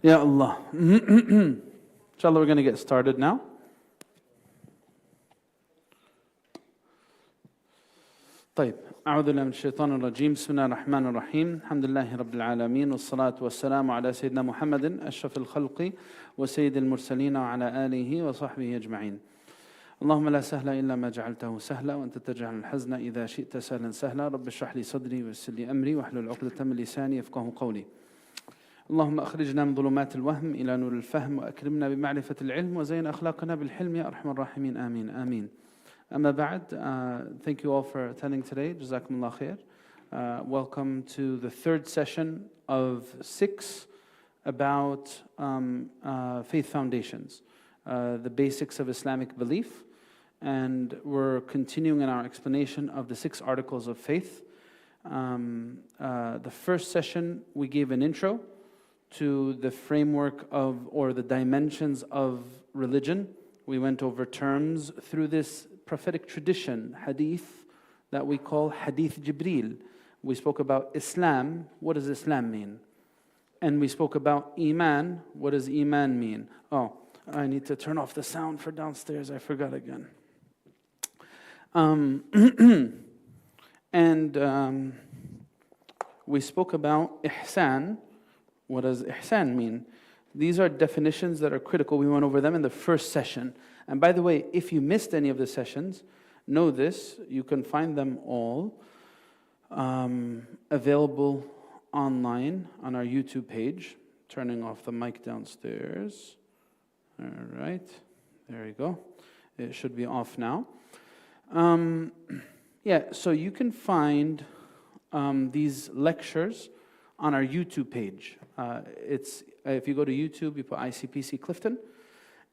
Ya Allah. Inshallah, we're going to get started now. طيب أعوذ بالله من الشيطان الرجيم بسم الله الرحمن الرحيم الحمد لله رب العالمين والصلاة والسلام على سيدنا محمد أشرف الخلق وسيد المرسلين وعلى آله وصحبه أجمعين اللهم لا سهل إلا ما جعلته سهلا وأنت تجعل الحزن إذا شئت سهلا سهلا رب اشرح لي صدري ويسر لي أمري واحلل عقدة من لساني يفقهوا قولي اللهم أخرجنا من ظلمات الوهم إلى نور الفهم وأكرمنا بمعرفة العلم وزين أخلاقنا بالحلم يا أرحم الراحمين آمين آمين أما بعد, thank you all for attending today. Jazakumullah khair. Welcome to the third session of 6 about faith foundations, the basics of Islamic belief. And we're continuing in our explanation of the 6 articles of faith. The first session, we gave an intro to the framework of, or the dimensions of religion. We went over terms through this prophetic tradition, hadith, that we call hadith Jibreel. We spoke about Islam. What does Islam mean? And we spoke about Iman. What does Iman mean? Oh, I need to turn off the sound for downstairs. I forgot again. We spoke about Ihsan. What does Ihsan mean? These are definitions that are critical. We went over them in the first session. And by the way, if you missed any of the sessions, know this, you can find them all available online on our YouTube page. Turning off the mic downstairs. All right, there you go. It should be off now. So you can find these lectures on our YouTube page. If you go to YouTube, you put ICPC Clifton,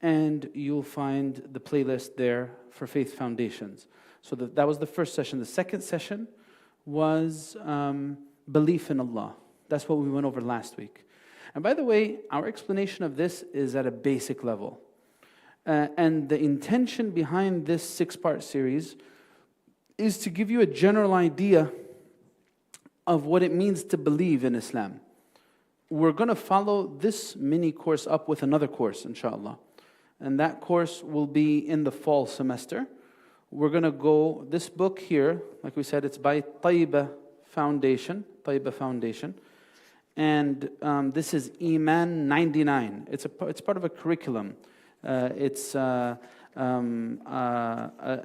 and you'll find the playlist there for Faith Foundations. So that was the first session. The second session was belief in Allah. That's what we went over last week. And by the way, our explanation of this is at a basic level. And the intention behind this 6-part series is to give you a general idea of what it means to believe in Islam. We're going to follow this mini course up with another course, inshallah. And that course will be in the fall semester. We're going to go, this book here, like we said, it's by Taiba Foundation. And this is Iman 99. It's part of a curriculum. It's an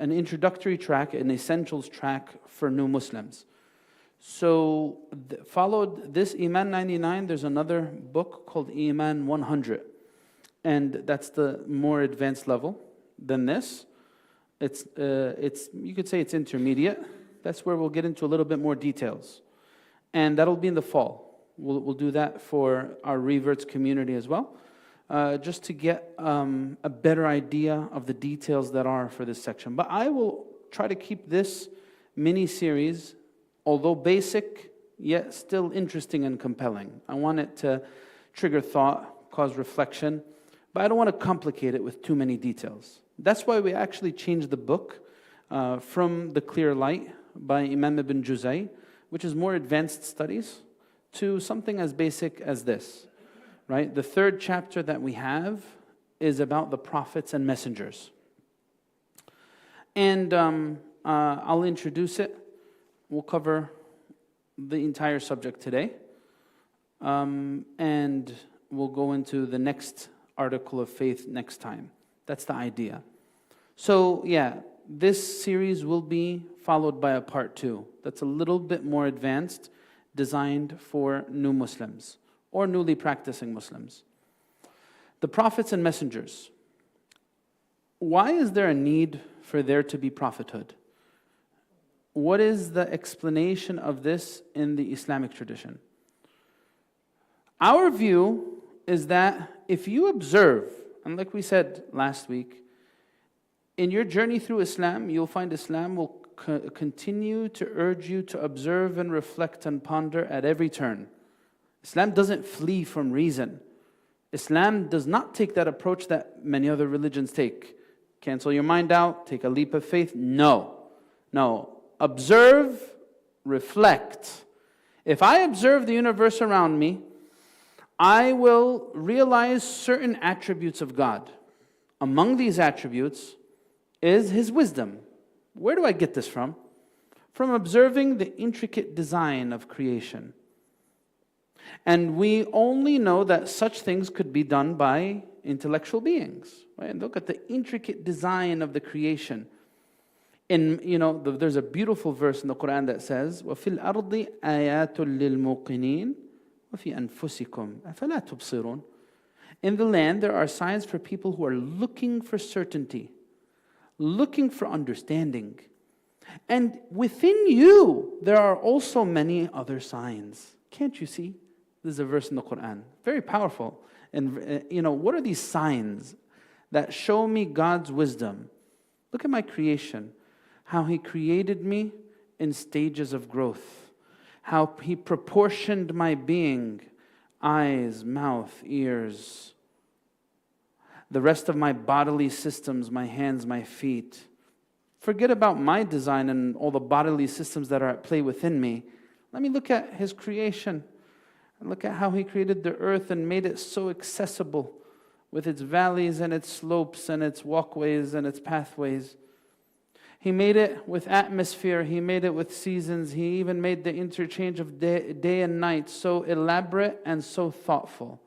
introductory track, an essentials track for new Muslims. So followed this Iman 99, there's another book called Iman 100. And that's the more advanced level than this. It's you could say it's intermediate. That's where we'll get into a little bit more details. And that'll be in the fall. We'll do that for our reverts community as well, just to get a better idea of the details that are for this section. But I will try to keep this mini-series, although basic, yet still interesting and compelling. I want it to trigger thought, cause reflection, but I don't want to complicate it with too many details. That's why we actually changed the book from The Clear Light by Imam Ibn Juzay, which is more advanced studies, to something as basic as this, right? The 3rd chapter that we have is about the prophets and messengers. And I'll introduce it. We'll cover the entire subject today. And we'll go into the next article of faith next time. That's the idea. So this series will be followed by a part 2 that's a little bit more advanced, designed for new Muslims or newly practicing Muslims. The prophets and messengers. Why is there a need for there to be prophethood? What is the explanation of this in the Islamic tradition? Our view is that if you observe, and like we said last week, in your journey through Islam, you'll find Islam will continue to urge you to observe and reflect and ponder at every turn. Islam doesn't flee from reason. Islam does not take that approach that many other religions take. Cancel your mind out, take a leap of faith. No. Observe, reflect. If I observe the universe around me, I will realize certain attributes of God. Among these attributes is His wisdom. Where do I get this from? From observing the intricate design of creation. And we only know that such things could be done by intellectual beings. Right? Look at the intricate design of the creation. There's a beautiful verse in the Quran that says, وَفِي الْأَرْضِ آيَاتٌ لِلْمُوقِنِينَ وَفِي أَنفُسِكُمْ أَفَلَا تُبْصِرُونَ. In the land there are signs for people who are looking for certainty, looking for understanding. And within you, there are also many other signs. Can't you see? This is a verse in the Quran. Very powerful. And what are these signs that show me God's wisdom? Look at my creation. How He created me in stages of growth. How He proportioned my being. Eyes, mouth, ears. The rest of my bodily systems, my hands, my feet. Forget about my design and all the bodily systems that are at play within me. Let me look at His creation. And look at how He created the earth and made it so accessible with its valleys and its slopes and its walkways and its pathways. He made it with atmosphere. He made it with seasons. He even made the interchange of day and night so elaborate and so thoughtful.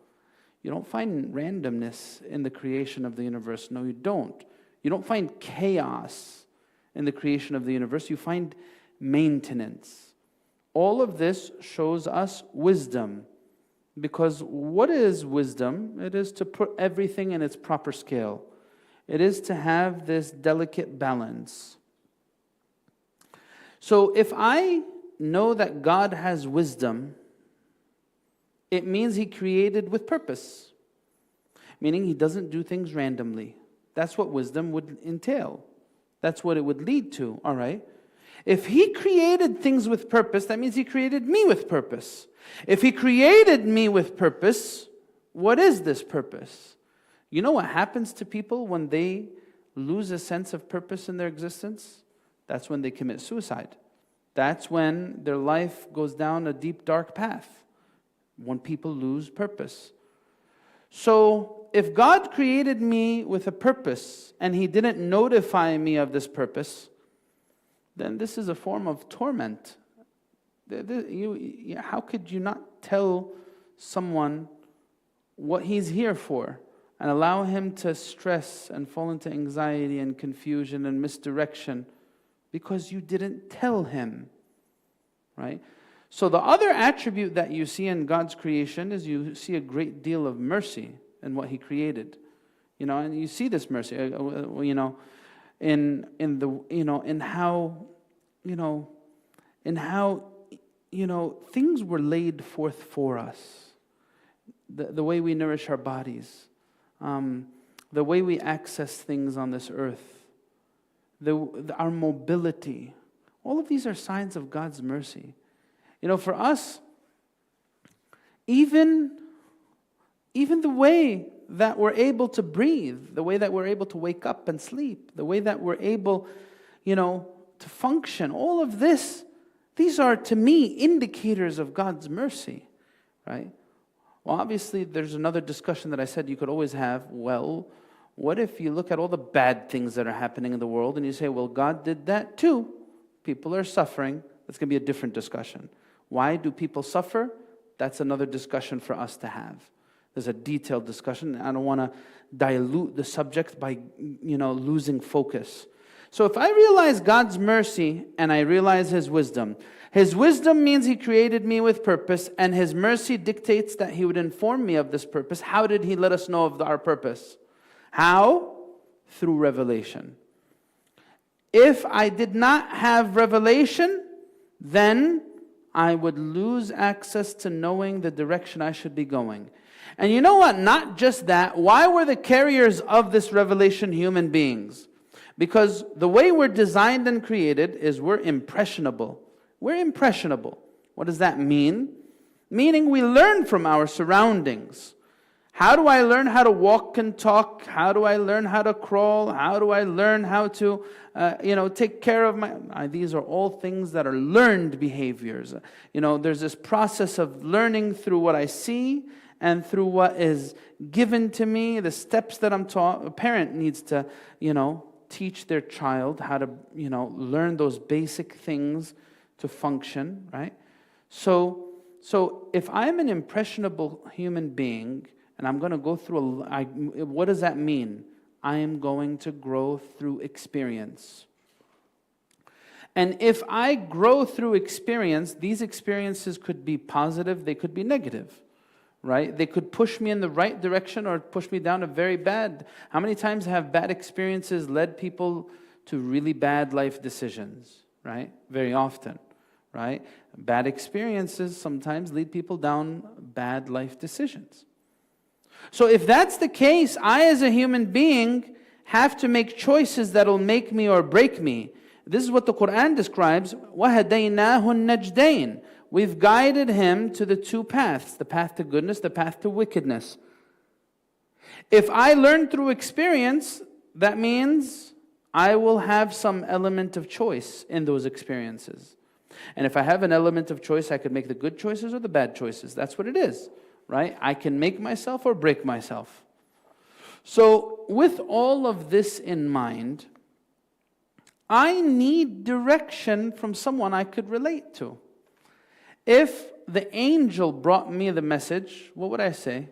You don't find randomness in the creation of the universe. No, you don't. You don't find chaos in the creation of the universe. You find maintenance. All of this shows us wisdom. Because what is wisdom? It is to put everything in its proper scale. It is to have this delicate balance. So if I know that God has wisdom, it means He created with purpose. Meaning He doesn't do things randomly. That's what wisdom would entail. That's what it would lead to, all right? If He created things with purpose, that means He created me with purpose. If He created me with purpose, what is this purpose? You know what happens to people when they lose a sense of purpose in their existence? That's when they commit suicide. That's when their life goes down a deep, dark path. When people lose purpose. So, if God created me with a purpose and He didn't notify me of this purpose, then this is a form of torment. How could you not tell someone what he's here for and allow him to stress and fall into anxiety and confusion and misdirection because you didn't tell him, right? So the other attribute that you see in God's creation is you see a great deal of mercy in what He created, and you see this mercy, in how things were laid forth for us, the way we nourish our bodies, the way we access things on this earth, our mobility. All of these are signs of God's mercy. For us, even the way that we're able to breathe, the way that we're able to wake up and sleep, the way that we're able, to function, all of this, these are, to me, indicators of God's mercy, right? Well, obviously, there's another discussion that I said you could always have. Well, what if you look at all the bad things that are happening in the world and you say, well, God did that too. People are suffering. That's going to be a different discussion. Why do people suffer? That's another discussion for us to have. There's a detailed discussion. I don't want to dilute the subject by, losing focus. So if I realize God's mercy and I realize His wisdom means He created me with purpose, and His mercy dictates that He would inform me of this purpose. How did He let us know of our purpose? How? Through revelation. If I did not have revelation, then I would lose access to knowing the direction I should be going. And you know what? Not just that. Why were the carriers of this revelation human beings? Because the way we're designed and created is we're impressionable. We're impressionable. What does that mean? Meaning we learn from our surroundings. How do I learn how to walk and talk? How do I learn how to crawl? How do I learn how to, take care of these are all things that are learned behaviors. There's this process of learning through what I see and through what is given to me, the steps that I'm taught. A parent needs to, teach their child how to, learn those basic things to function, right? So if I'm an impressionable human being and I'm going to go through what does that mean? I am going to grow through experience. And if I grow through experience, these experiences could be positive, they could be negative, right? They could push me in the right direction or push me down a very bad. How many times have bad experiences led people to really bad life decisions, right? Very often, right? Bad experiences sometimes lead people down bad life decisions. So if that's the case, I as a human being have to make choices that'll make me or break me. This is what the Quran describes, وَهَدَيْنَاهُ النَّجْدَيْنِ. We've guided him to the two paths, the path to goodness, the path to wickedness. If I learn through experience, that means I will have some element of choice in those experiences. And if I have an element of choice, I could make the good choices or the bad choices. That's what it is, right? I can make myself or break myself. So with all of this in mind, I need direction from someone I could relate to. If the angel brought me the message, what would I say?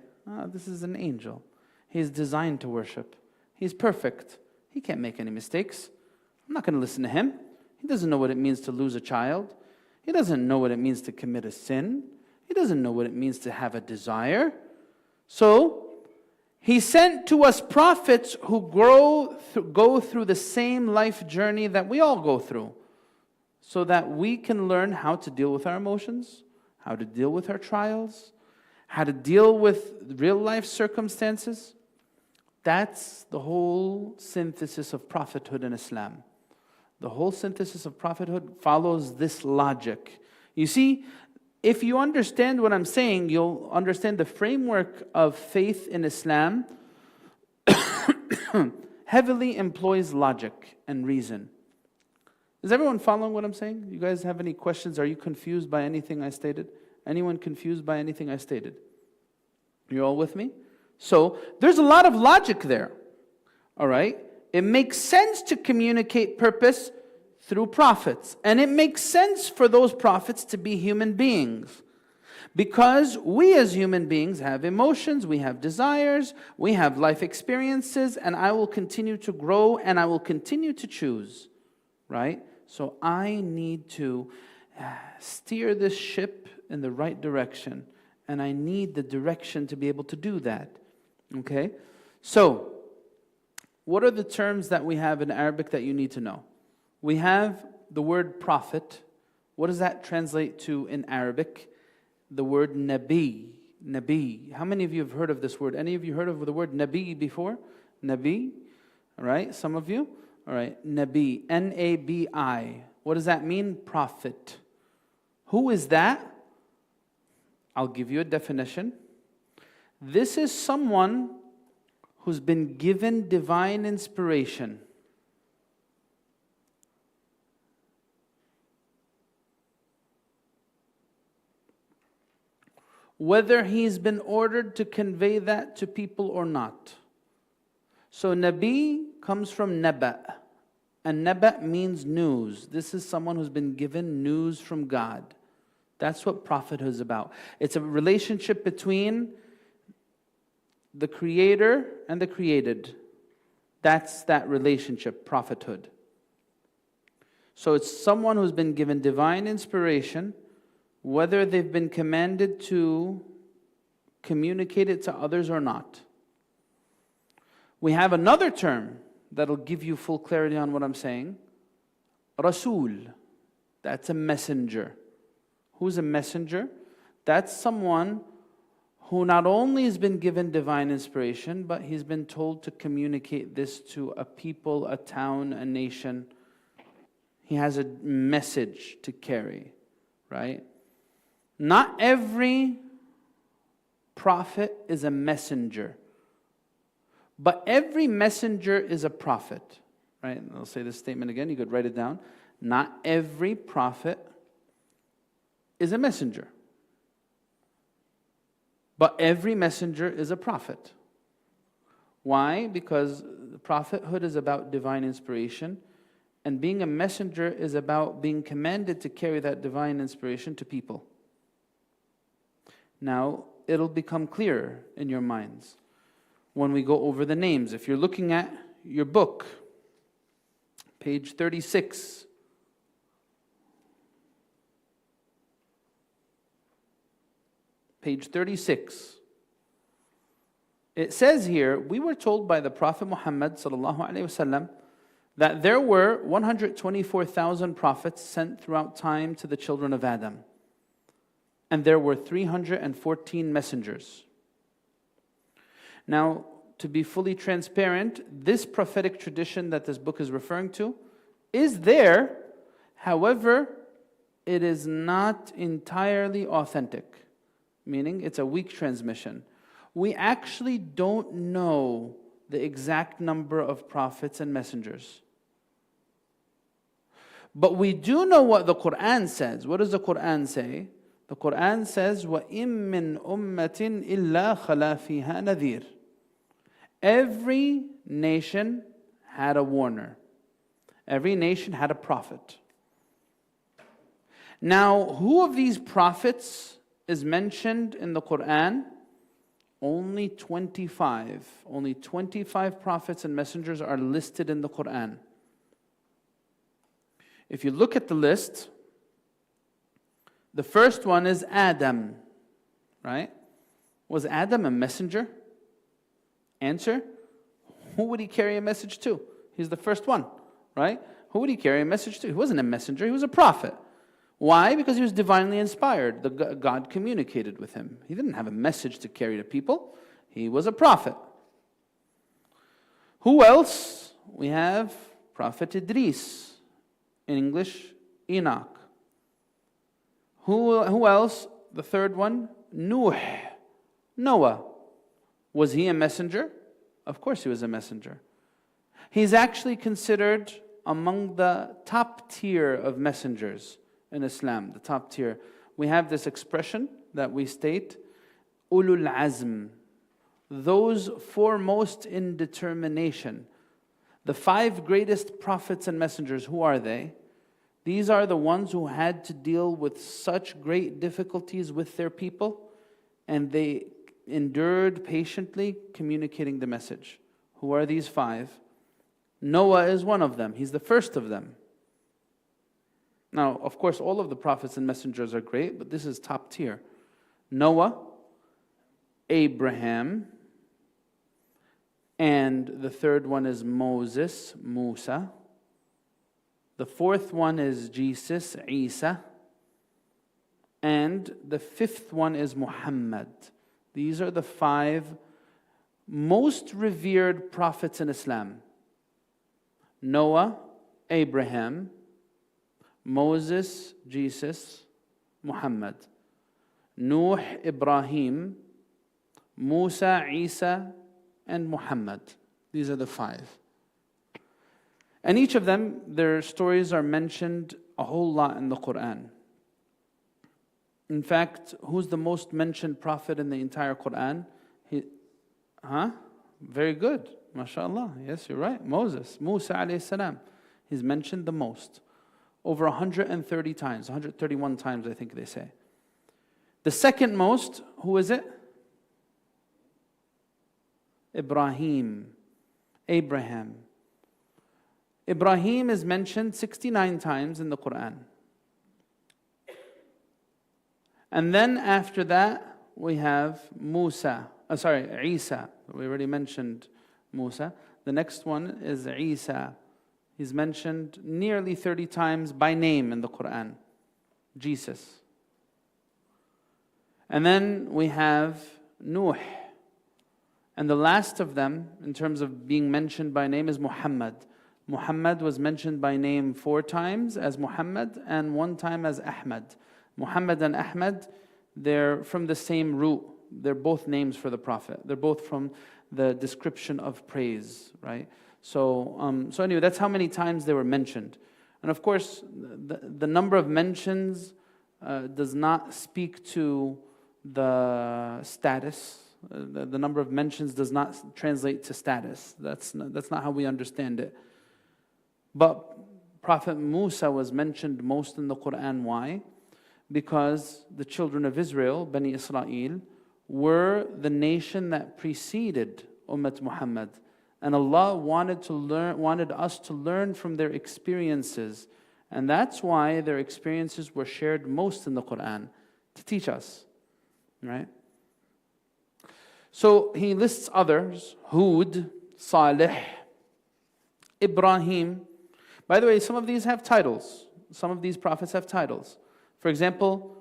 This is an angel. He's designed to worship. He's perfect. He can't make any mistakes. I'm not going to listen to him. He doesn't know what it means to lose a child. He doesn't know what it means to commit a sin. He doesn't know what it means to have a desire. So, He sent to us prophets who go through the same life journey that we all go through, so that we can learn how to deal with our emotions, how to deal with our trials, how to deal with real life circumstances. That's the whole synthesis of prophethood in Islam. The whole synthesis of prophethood follows this logic. You see, if you understand what I'm saying, you'll understand the framework of faith in Islam heavily employs logic and reason. Is everyone following what I'm saying? You guys have any questions? Are you confused by anything I stated? Anyone confused by anything I stated? You all with me? So, there's a lot of logic there. All right? It makes sense to communicate purpose through prophets. And it makes sense for those prophets to be human beings. Because we as human beings have emotions, we have desires, we have life experiences, and I will continue to grow and I will continue to choose. Right? So I need to steer this ship in the right direction. And I need the direction to be able to do that. Okay? So, what are the terms that we have in Arabic that you need to know? We have the word prophet. What does that translate to in Arabic? The word Nabi. Nabi. How many of you have heard of this word? Any of you heard of the word Nabi before? Nabi. All right, some of you? All right, Nabi. N-A-B-I. What does that mean? Prophet. Who is that? I'll give you a definition. This is someone who's been given divine inspiration. Whether he's been ordered to convey that to people or not. So Nabi comes from Naba. And Naba means news. This is someone who's been given news from God. That's what prophethood is about. It's a relationship between the creator and the created. That's that relationship, prophethood. So it's someone who's been given divine inspiration, whether they've been commanded to communicate it to others or not. We have another term that'll give you full clarity on what I'm saying. Rasul. That's a messenger. Who's a messenger? That's someone who not only has been given divine inspiration, but he's been told to communicate this to a people, a town, a nation. He has a message to carry, right? Not every prophet is a messenger, but every messenger is a prophet, right? I'll say this statement again, you could write it down. Not every prophet is a messenger. But every messenger is a prophet. Why? Because prophethood is about divine inspiration, and being a messenger is about being commanded to carry that divine inspiration to people. Now, it'll become clearer in your minds when we go over the names. If you're looking at your book, page 36. Page 36. It says here, we were told by the Prophet Muhammad ﷺ that there were 124,000 prophets sent throughout time to the children of Adam. And there were 314 messengers. Now, to be fully transparent, this prophetic tradition that this book is referring to is there. However, it is not entirely authentic, meaning it's a weak transmission. We actually don't know the exact number of prophets and messengers. But we do know what the Quran says. What does the Quran say? The Quran says, وَإِن مِّنْ أُمَّةٍ إِلَّا خَلَا فِيهَا نَذِيرٌ. Every nation had a warner. Every nation had a prophet. Now, who of these prophets is mentioned in the Quran? Only 25. Only 25 prophets and messengers are listed in the Quran. If you look at the list, the first one is Adam, right? Was Adam a messenger? Answer, who would he carry a message to? He's the first one, right? Who would he carry a message to? He wasn't a messenger, he was a prophet. Why? Because he was divinely inspired. God communicated with him. He didn't have a message to carry to people. He was a prophet. Who else? We have Prophet Idris. In English, Enoch. Who else? The third one, Noah. Was he a messenger? Of course he was a messenger. He's actually considered among the top tier of messengers in Islam, the top tier. We have this expression that we state, Ulul Azm, those foremost in determination. The 5 greatest prophets and messengers, who are they? These are the ones who had to deal with such great difficulties with their people, and they endured patiently communicating the message. Who are these 5? Noah is one of them. He's the first of them. Now, of course, all of the prophets and messengers are great, but this is top tier. Noah, Abraham, and the third one is Moses, Musa. The fourth one is Jesus, Isa. And the fifth one is Muhammad. These are the 5 most revered prophets in Islam. Noah, Abraham, Moses, Jesus, Muhammad. Nuh, Ibrahim, Musa, Isa, and Muhammad. These are the 5. And each of them, their stories are mentioned a whole lot in the Quran. In fact, who's the most mentioned prophet in the entire Quran? Very good. MashaAllah. Yes, you're right. Moses, Musa alayhi salam. He's mentioned the most. Over 130 times, 131 times I think they say. The second most, who is it? Abraham. Ibrahim is mentioned 69 times in the Quran. And then after that, we have Isa. We already mentioned Musa. The next one is Isa. He's mentioned nearly 30 times by name in the Quran. Jesus. And then we have Nuh. And the last of them, in terms of being mentioned by name, is Muhammad. Muhammad was mentioned by name 4 times as Muhammad and 1 time as Ahmad. Muhammad and Ahmad, they're from the same root. They're both names for the Prophet. They're both from the description of praise, right? So anyway, that's how many times they were mentioned. And of course, the number of mentions does not speak to the status. The number of mentions does not translate to status. That's not how we understand it. But Prophet Musa was mentioned most in the Quran. Why? Because the children of Israel, Bani Israel, were the nation that preceded Ummat Muhammad. And Allah wanted us to learn from their experiences. And that's why their experiences were shared most in the Quran, to teach us. Right? So he lists others: Hud, Salih, Ibrahim. By the way, some of these have titles. Some of these prophets have titles. For example,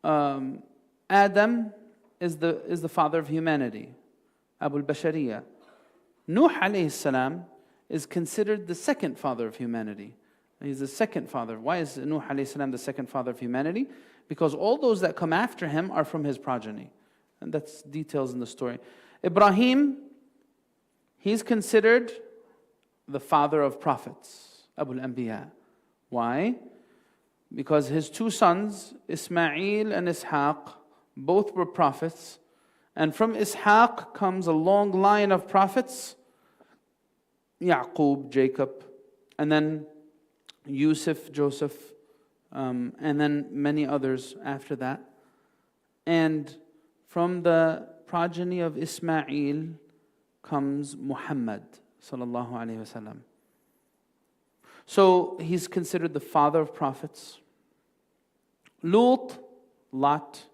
Adam is the father of humanity, Abu al-Bashariya. Nuh alayhi salam is considered the second father of humanity. He's the second father. Why is Nuh alayhi salam the second father of humanity? Because all those that come after him are from his progeny. And that's details in the story. Ibrahim, he's considered the father of prophets, Abu al-Anbiya. Why? Because his two sons, Ismail and Ishaq, both were prophets. And from Ishaq comes a long line of prophets, Yaqub, Jacob, and then Yusuf, Joseph, and then many others after that. And from the progeny of Ismail comes Muhammad sallallahu alaihi wasallam. So he's considered the father of prophets. Lut, Lot,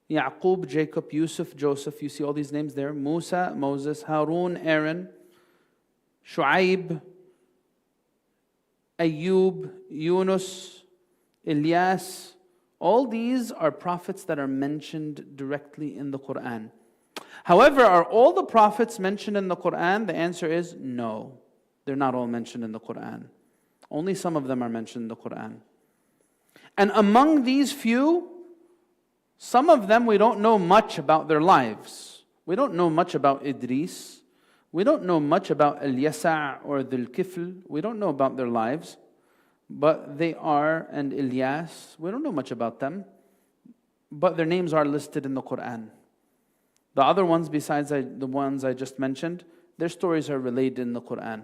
Yaqub, Jacob, Yusuf, Joseph. You see all these names there. Musa, Moses, Harun, Aaron, Shu'aib, Ayub, Yunus, Ilyas. All these are prophets that are mentioned directly in the Quran. However, are all the prophets mentioned in the Quran? The answer is no. They're not all mentioned in the Quran. Only some of them are mentioned in the Quran. And among these few, some of them we don't know much about their lives. We don't know much about Idris. We don't know much about Al-Yasa' or Dhul-Kifl. We don't know about their lives. But they are, and Ilyas, we don't know much about them. But their names are listed in the Quran. The other ones besides the ones I just mentioned, their stories are relayed in the Quran.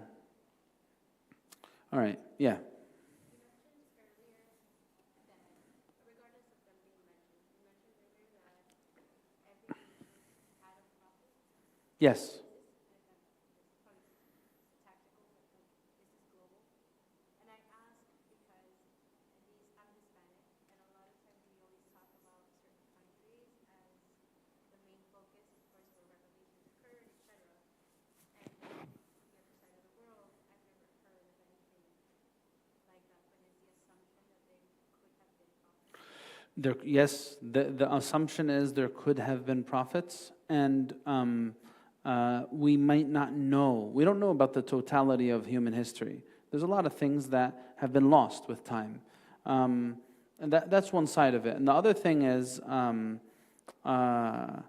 All right, yeah. Yes. Yes, the assumption is there could have been prophets, and we might not know. We don't know about the totality of human history. There's a lot of things that have been lost with time. And that's one side of it. And the other thing is, the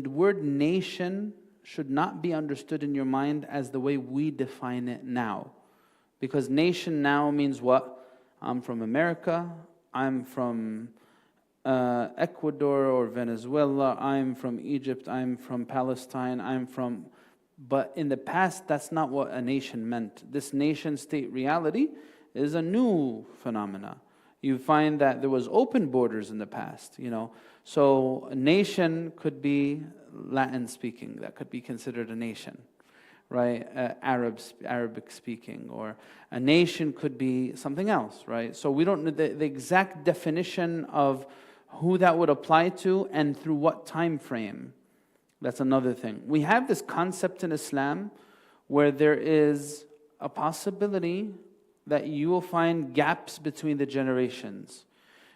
word nation should not be understood in your mind as the way we define it now. Because nation now means what? I'm from America, I'm from Ecuador or Venezuela, I'm from Egypt, I'm from Palestine, but in the past, that's not what a nation meant. This nation-state reality is a new phenomena. You find that there was open borders in the past, So a nation could be Latin-speaking, that could be considered a nation. Right, Arabic speaking, or a nation could be something else, right? So we don't know the exact definition of who that would apply to and through what time frame. That's another thing. We have this concept in Islam where there is a possibility that you will find gaps between the generations.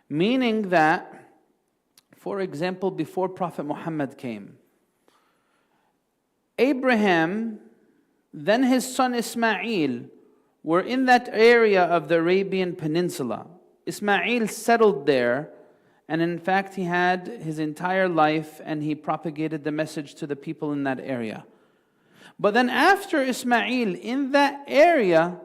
Meaning that, for example, before Prophet Muhammad came, Abraham, then his son Ismail, were in that area of the Arabian Peninsula. Ismail settled there, and in fact he had his entire life and he propagated the message to the people in that area. But then after Ismail, in that area,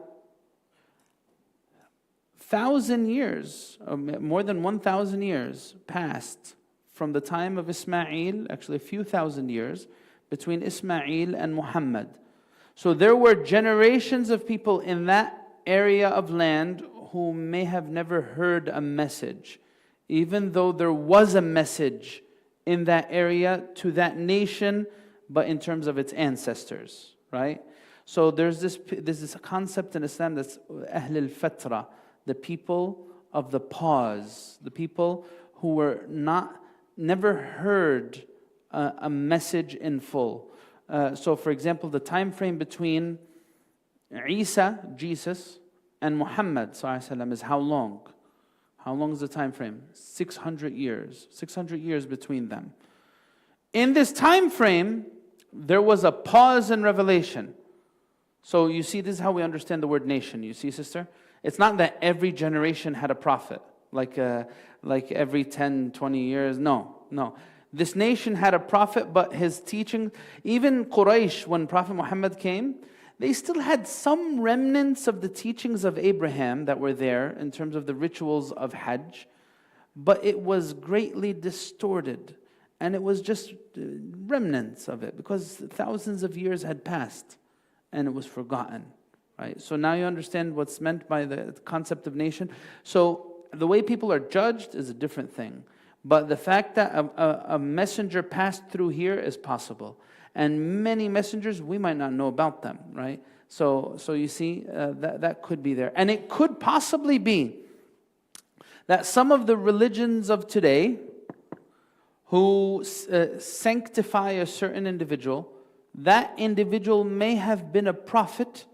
1,000 years, more than 1,000 years passed from the time of Ismail, actually a few thousand years, between Ismail and Muhammad. So there were generations of people in that area of land who may have never heard a message, even though there was a message in that area to that nation, but in terms of its ancestors, right? So there's this concept in Islam that's Ahl al-Fatra, the people of the pause, the people who were never heard a message in full. So for example, the time frame between Isa, Jesus, and Muhammad ﷺ is how long? How long is the time frame? 600 years. 600 years between them. In this time frame, there was a pause in revelation. So you see, this is how we understand the word nation. You see, sister? It's not that every generation had a prophet, like every 10, 20 years. No. This nation had a prophet, but his teaching, even Quraysh, when Prophet Muhammad came, they still had some remnants of the teachings of Abraham that were there in terms of the rituals of Hajj, but it was greatly distorted. And it was just remnants of it because thousands of years had passed and it was forgotten. Right? So now you understand what's meant by the concept of nation. So the way people are judged is a different thing. But the fact that a messenger passed through here is possible. And many messengers, we might not know about them, right? So you see, that could be there. And it could possibly be that some of the religions of today who sanctify a certain individual, that individual may have been a prophet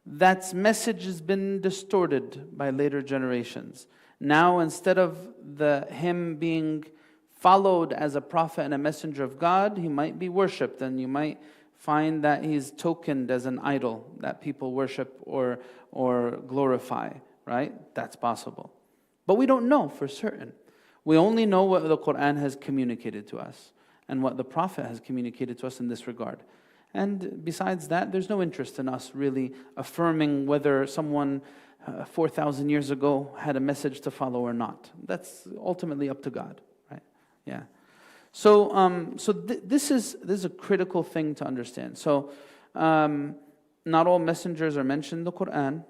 that's message has been distorted by later generations. Now, instead of him being followed as a prophet and a messenger of God, he might be worshipped, and you might find that he's tokened as an idol that people worship or glorify, right? That's possible. But we don't know for certain. We only know what the Quran has communicated to us and what the Prophet has communicated to us in this regard. And besides that, there's no interest in us really affirming whether someone 4,000 years ago had a message to follow or not. That's ultimately up to God, right? Yeah. So this is a critical thing to understand. So not all messengers are mentioned in the Quran.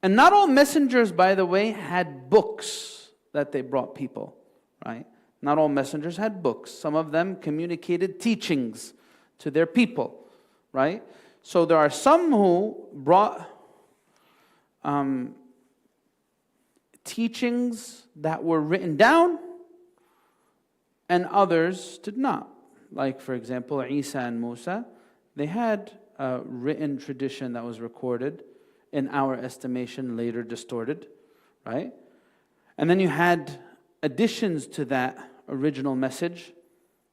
And not all messengers, by the way, had books that they brought people, right? Not all messengers had books. Some of them communicated teachings to their people, right? So there are some who brought teachings that were written down, and others did not. Like, for example, Isa and Musa, they had a written tradition that was recorded, in our estimation, later distorted, right? And then you had additions to that original message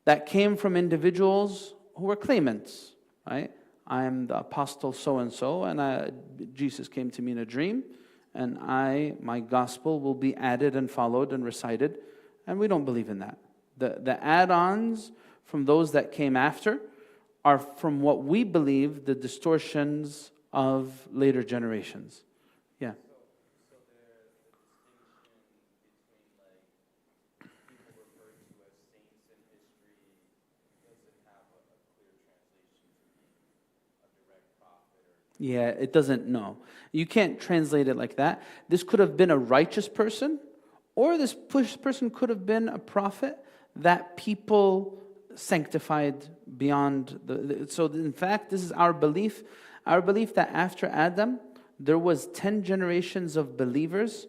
that came from individuals who were claimants, right? I am the apostle so-and-so, and Jesus came to me in a dream, and my gospel will be added and followed and recited, and we don't believe in that. The add-ons from those that came after are from what we believe the distortions of later generations. Yeah. So the distinction between people referred to as saints in history doesn't have a clear translation to being a direct prophet or... Yeah, it doesn't, no. You can't translate it like that. This could have been a righteous person, or this person could have been a prophet that people sanctified beyond so in fact, this is our belief that after Adam, there was 10 generations of believers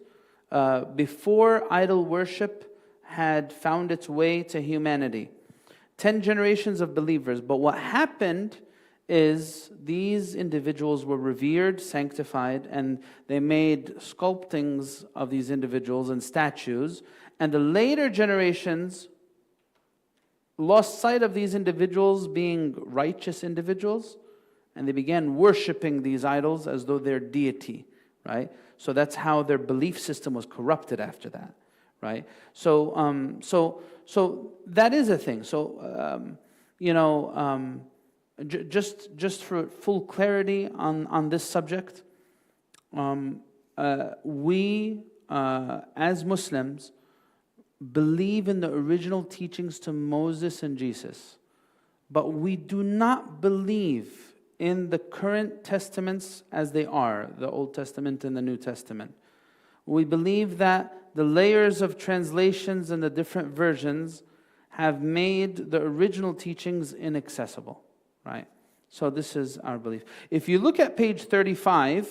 before idol worship had found its way to humanity. 10 generations of believers. But what happened is these individuals were revered, sanctified, and they made sculptings of these individuals and statues. And the later generations lost sight of these individuals being righteous individuals, and they began worshiping these idols as though they're deity, right? So that's how their belief system was corrupted after that, right? So that is a thing. So just for full clarity on this subject, we as Muslims believe in the original teachings to Moses and Jesus, but we do not believe in the current testaments as they are, the Old Testament and the New Testament. We believe that the layers of translations and the different versions have made the original teachings inaccessible, right? So this is our belief. If you look at page 35,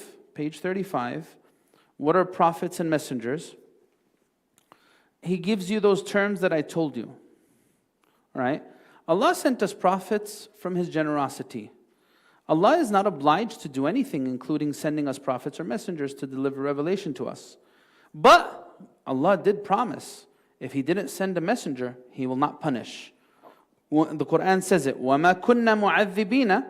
what are prophets and messengers? He gives you those terms that I told you, right? Allah sent us prophets from His generosity. Allah is not obliged to do anything, including sending us prophets or messengers to deliver revelation to us. But Allah did promise, if He didn't send a messenger, He will not punish. The Quran says it, وَمَا كُنَّا مُعَذِّبِينَ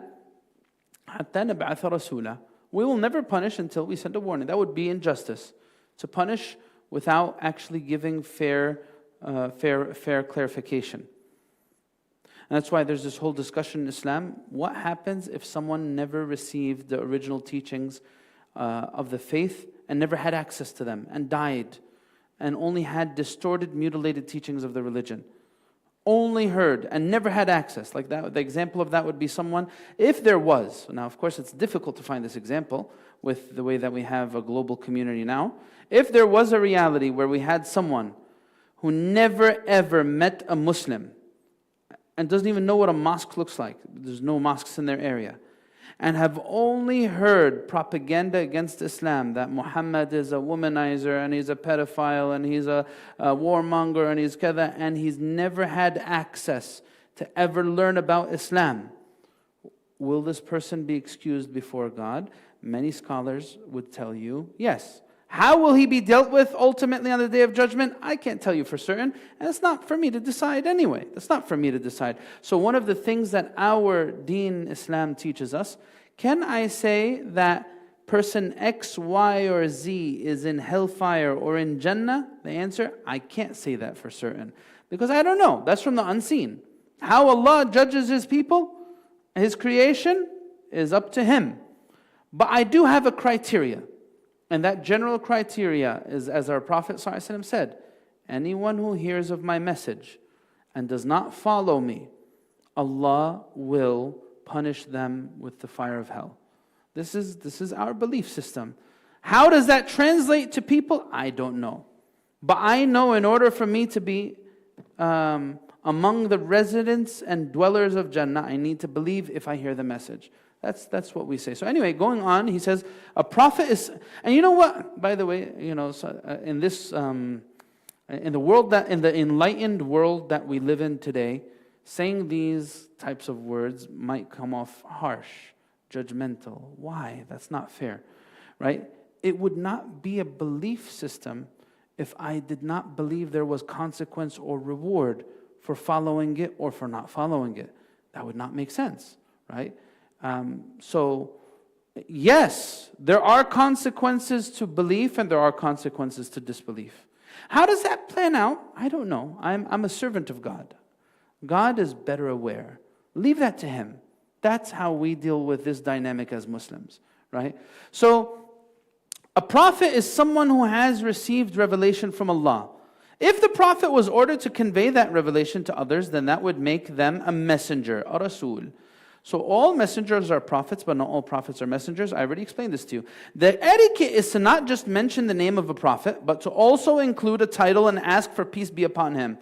حَتَّى نَبْعَثَ رَسُولًا. We will never punish until we send a warning. That would be injustice, to punish without actually giving fair clarification. And that's why there's this whole discussion in Islam. What happens if someone never received the original teachings of the faith and never had access to them and died and only had distorted, mutilated teachings of the religion? Only heard and never had access. Like that, the example of that would be someone, if there was, now of course it's difficult to find this example with the way that we have a global community now. If there was a reality where we had someone who never ever met a Muslim and doesn't even know what a mosque looks like, there's no mosques in their area, and have only heard propaganda against Islam, that Muhammad is a womanizer and he's a pedophile and he's a warmonger and he's kada, and he's never had access to ever learn about Islam, will this person be excused before God? Many scholars would tell you, yes. How will he be dealt with ultimately on the Day of Judgment? I can't tell you for certain, and it's not for me to decide anyway. It's not for me to decide. So one of the things that our Deen Islam teaches us, can I say that person X, Y, or Z is in hellfire or in Jannah? The answer, I can't say that for certain, because I don't know. That's from the unseen. How Allah judges His people, His creation, is up to Him. But I do have a criteria. And that general criteria is, as our Prophet ﷺ said, anyone who hears of my message and does not follow me, Allah will punish them with the fire of hell. This is our belief system. How does that translate to people? I don't know. But I know in order for me to be among the residents and dwellers of Jannah, I need to believe if I hear the message. That's what we say. So anyway, going on, he says, a prophet is, and you know what? By the way, in this, in the enlightened world that we live in today, saying these types of words might come off harsh, judgmental. Why? That's not fair, right? It would not be a belief system if I did not believe there was consequence or reward for following it or for not following it. That would not make sense, right? So, yes, there are consequences to belief and there are consequences to disbelief. How does that plan out? I don't know. I'm a servant of God. God is better aware. Leave that to Him. That's how we deal with this dynamic as Muslims, right? So, a prophet is someone who has received revelation from Allah. If the prophet was ordered to convey that revelation to others, then that would make them a messenger, a rasul. So all messengers are prophets, but not all prophets are messengers. I already explained this to you. The etiquette is to not just mention the name of a prophet, but to also include a title and ask for peace be upon him.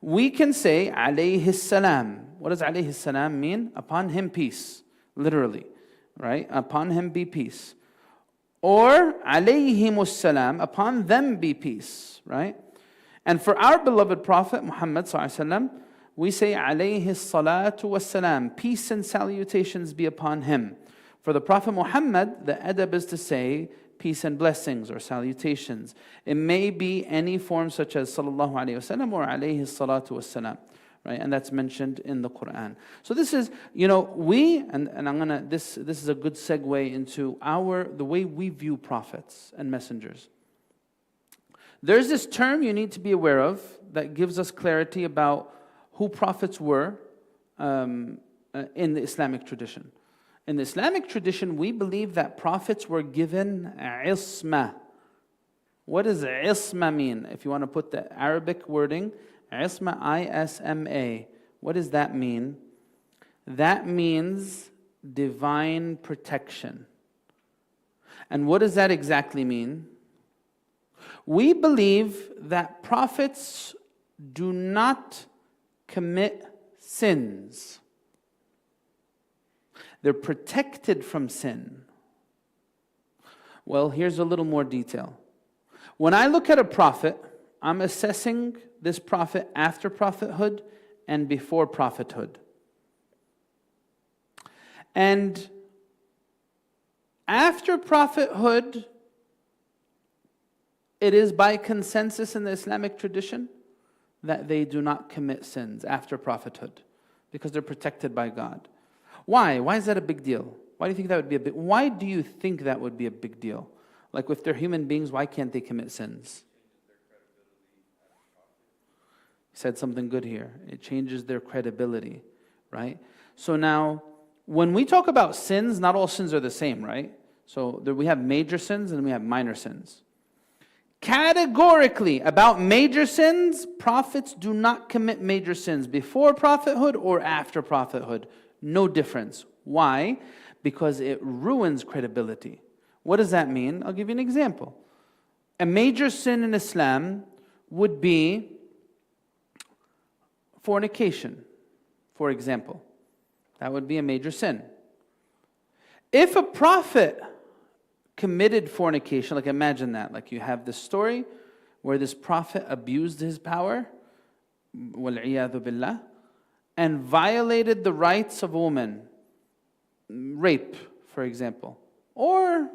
We can say, alayhi salam. What does alayhi salam mean? Upon him peace, literally, right? Upon him be peace. Or, alayhimus salam, upon them be peace, right? And for our beloved Prophet, Muhammad sallallahu alaihi wasallam, we say, alayhi salatu wassalam, peace and salutations be upon him. For the Prophet Muhammad, the adab is to say, peace and blessings or salutations. It may be any form such as sallallahu alayhi wasallam or alayhi salatu wassalam, right? And that's mentioned in the Quran. So this is, this is a good segue into the way we view prophets and messengers. There's this term you need to be aware of that gives us clarity about who prophets were in the Islamic tradition. In the Islamic tradition, we believe that prophets were given isma, What does isma mean? If you want to put the Arabic wording, isma, I-S-M-A. What does that mean? That means divine protection. And what does that exactly mean? We believe that prophets do not commit sins. They're protected from sin. Well, here's a little more detail. When I look at a prophet, I'm assessing this prophet after prophethood and before prophethood. And after prophethood, it is by consensus in the Islamic tradition that they do not commit sins after prophethood because they're protected by God. Why? Why is that a big deal? Why do you think that would be a big? Why do you think that would be a big deal? Like if they're human beings, why can't they commit sins? You said something good here. It changes their credibility, right? So now, when we talk about sins, not all sins are the same, right? So we have major sins and we have minor sins. Categorically, about major sins, prophets do not commit major sins before prophethood or after prophethood. No difference. Why? Because it ruins credibility. What does that mean? I'll give you an example. A major sin in Islam would be fornication, for example. That would be a major sin. If a prophet committed fornication, like imagine that, like you have this story where this prophet abused his power, وَالْعِيَاذُ بِاللَّهِ, and violated the rights of a woman, rape, for example, or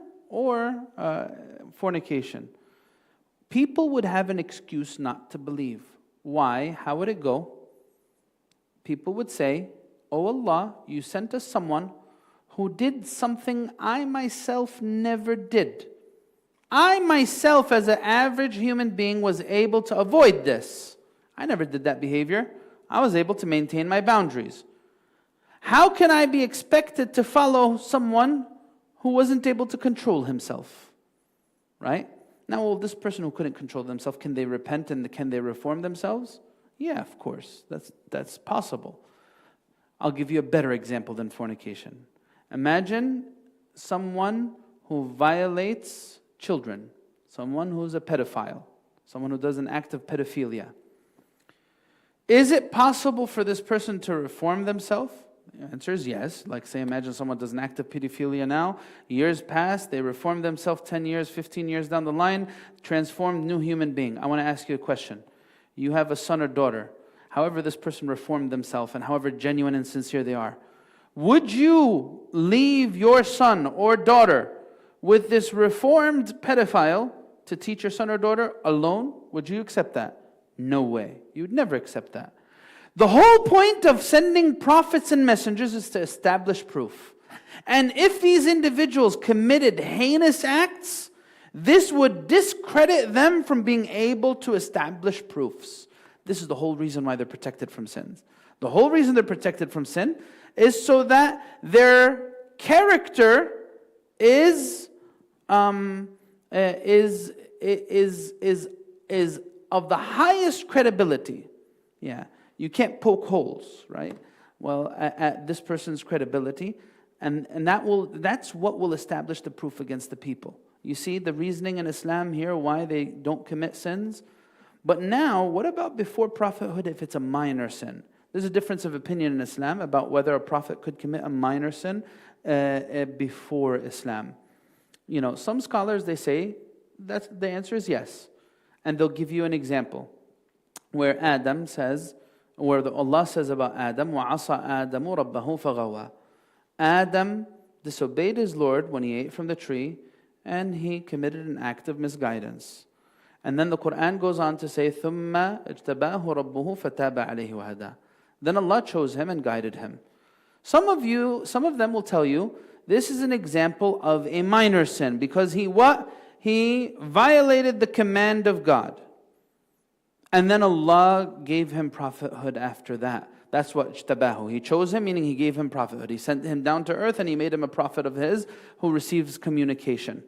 fornication. People would have an excuse not to believe. Why? How would it go? People would say, "Oh Allah, you sent us someone who did something I myself never did. I myself, as an average human being, was able to avoid this. I never did that behavior. I was able to maintain my boundaries. How can I be expected to follow someone who wasn't able to control himself?" Right? Now, well, this person who couldn't control themselves, can they repent and can they reform themselves? Yeah, of course. That's possible. I'll give you a better example than fornication. Imagine someone who violates children, someone who's a pedophile, someone who does an act of pedophilia. Is it possible for this person to reform themselves? The answer is yes. Like say, imagine someone does an act of pedophilia now, years pass, they reform themselves 10 years, 15 years down the line, transformed new human being. I want to ask you a question. You have a son or daughter, however this person reformed themselves and however genuine and sincere they are. Would you leave your son or daughter with this reformed pedophile to teach your son or daughter alone? Would you accept that? No way. You would never accept that. The whole point of sending prophets and messengers is to establish proof. And if these individuals committed heinous acts, this would discredit them from being able to establish proofs. This is the whole reason why they're protected from sins. The whole reason they're protected from sin is so that their character is of the highest credibility. Yeah, you can't poke holes, right? Well, at this person's credibility, and that's what will establish the proof against the people. You see the reasoning in Islam here why they don't commit sins. But now, what about before prophethood if it's a minor sin? There's a difference of opinion in Islam about whether a prophet could commit a minor sin before Islam. You know, some scholars, they say that the answer is yes. And they'll give you an example where Allah says about Adam, وَعَصَى آدَمُ رَبَّهُ فَغَوَى. Adam disobeyed his Lord when he ate from the tree and he committed an act of misguidance. And then the Quran goes on to say, ثُمَّ اجْتَبَاهُ رَبُّهُ فَتَابَ عَلَيْهِ وَهَدَى. Then Allah chose him and guided him. Some of them will tell you, this is an example of a minor sin because he violated the command of God. And then Allah gave him prophethood after that. That's what اجْتَبَاهُ. He chose him, meaning He gave him prophethood. He sent him down to earth and He made him a prophet of His who receives communication.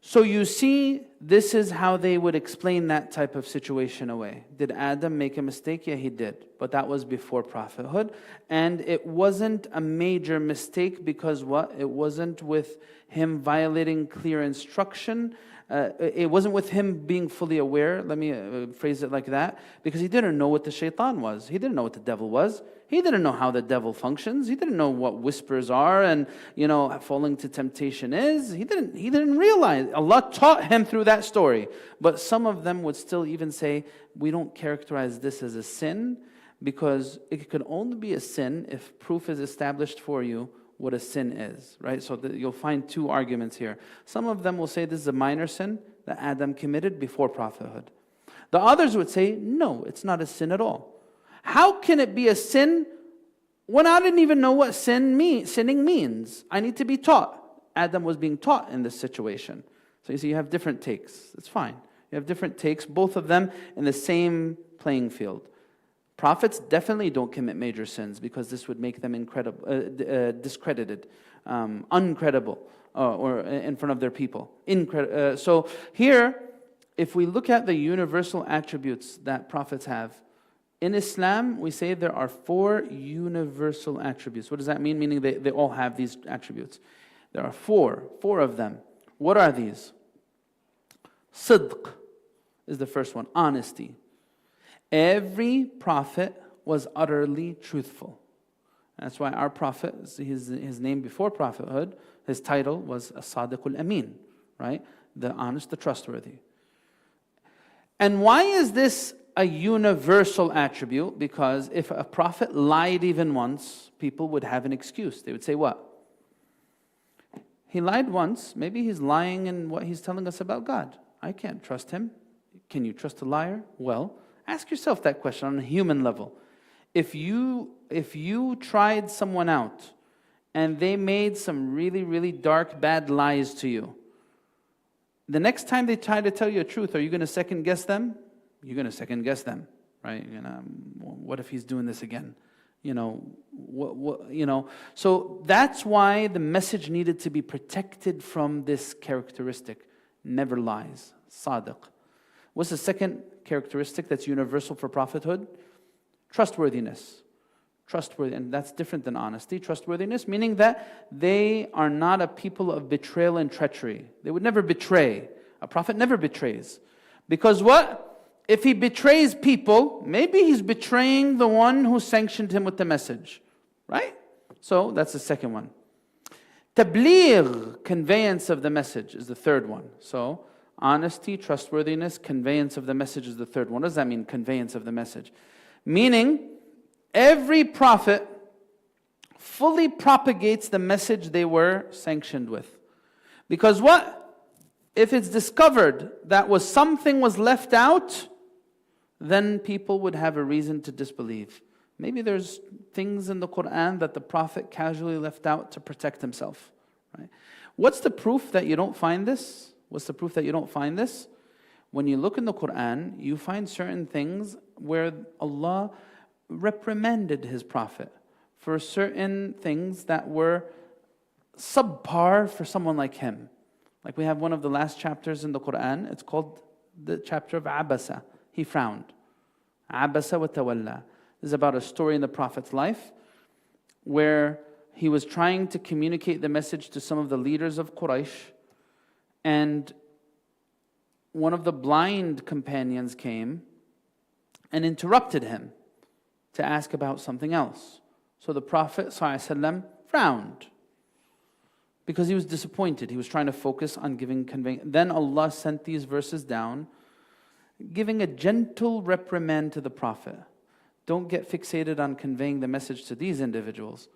So you see this is how they would explain that type of situation away. Did Adam make a mistake? Yeah, he did. But that was before prophethood. And it wasn't a major mistake because what? It wasn't with him violating clear instruction. It wasn't with him being fully aware, let me phrase it like that, because he didn't know what the shaitan was. He didn't know what the devil was. He didn't know how the devil functions. He didn't know what whispers are and, falling to temptation is. He didn't realize. Allah taught him through that story. But some of them would still even say, we don't characterize this as a sin because it could only be a sin if proof is established for you what a sin is, right? So you'll find two arguments here. Some of them will say this is a minor sin that Adam committed before prophethood. The others would say, no, it's not a sin at all. How can it be a sin when I didn't even know what sinning means? I need to be taught. Adam was being taught in this situation. So you see, you have different takes. It's fine. You have different takes, both of them in the same playing field. Prophets definitely don't commit major sins because this would make them discredited, uncredible, or in front of their people. So here, if we look at the universal attributes that prophets have, in Islam, we say there are 4 universal attributes. What does that mean? Meaning they all have these attributes. There are 4 of them. What are these? Sidq is the first one, honesty. Every prophet was utterly truthful. That's why our prophet, his name before prophethood, his title was As-Sadiq al-Amin, right? The honest, the trustworthy. And why is this a universal attribute? Because if a prophet lied even once, people would have an excuse. They would say, what? He lied once, maybe he's lying in what he's telling us about God. I can't trust him. Can you trust a liar? Well, ask yourself that question on a human level. If you tried someone out and they made some really, really dark, bad lies to you, the next time they try to tell you the truth, are you going to second guess them? You're going to second guess them, right? What if he's doing this again? So that's why the message needed to be protected from this characteristic. Never lies. Sadiq. What's the second characteristic that's universal for prophethood? Trustworthiness. Trustworthy, and that's different than honesty. Trustworthiness, meaning that they are not a people of betrayal and treachery. They would never betray. A prophet never betrays. Because what? If he betrays people, maybe he's betraying the one who sanctioned him with the message. Right? So that's the second one. Tabligh, conveyance of the message, is the third one. So honesty, trustworthiness, conveyance of the message is the third one. What does that mean, conveyance of the message? Meaning, every prophet fully propagates the message they were sanctioned with. Because what? If it's discovered that something was left out, then people would have a reason to disbelieve. Maybe there's things in the Quran that the prophet casually left out to protect himself. Right? What's the proof that you don't find this? What's the proof that you don't find this? When you look in the Quran, you find certain things where Allah reprimanded His Prophet for certain things that were subpar for someone like him. Like we have one of the last chapters in the Quran, it's called the chapter of Abasa. He frowned. Abasa wa tawalla. This is about a story in the Prophet's life where he was trying to communicate the message to some of the leaders of Quraysh, and one of the blind companions came and interrupted him to ask about something else. So the Prophet ﷺ frowned because he was disappointed. He was trying to focus on conveying. Then Allah sent these verses down, giving a gentle reprimand to the Prophet. Don't get fixated on conveying the message to these individuals.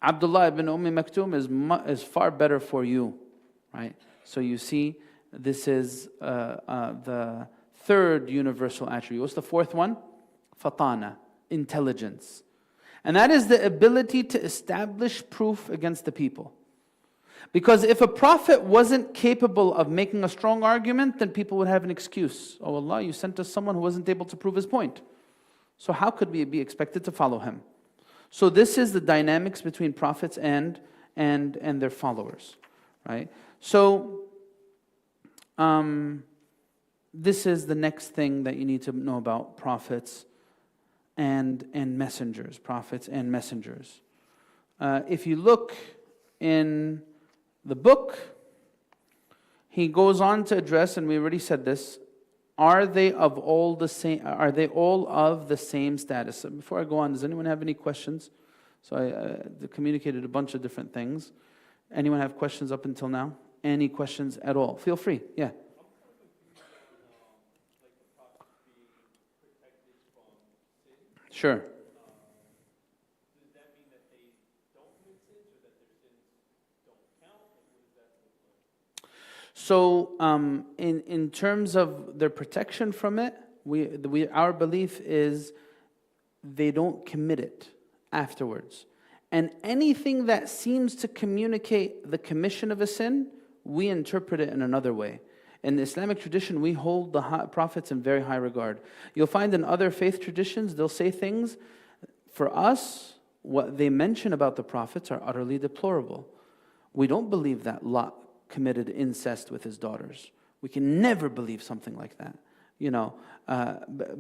Abdullah ibn Maktoum is far better for you, right? So you see, this is the third universal attribute. What's the fourth one? Fatana, intelligence. And that is the ability to establish proof against the people. Because if a prophet wasn't capable of making a strong argument, then people would have an excuse. Oh Allah, you sent us someone who wasn't able to prove his point. So how could we be expected to follow him? So this is the dynamics between prophets and their followers, right? So This is the next thing that you need to know about prophets and messengers. Prophets and messengers. If you look in the book, he goes on to address, and we already said this, are they all of the same status? So before I go on, does anyone have any questions? So I communicated a bunch of different things. Anyone have questions up until now? Any questions at all? Feel free. Yeah. Sure. Does that mean that they don't commit sins or that their sins don't count? Like, what does that look like? So, in terms of their protection from it, our belief is they don't commit it afterwards. And anything that seems to communicate the commission of a sin, we interpret it in another way. In the Islamic tradition, we hold the prophets in very high regard. You'll find in other faith traditions, they'll say things, for us, what they mention about the prophets are utterly deplorable. We don't believe that Lot committed incest with his daughters. We can never believe something like that,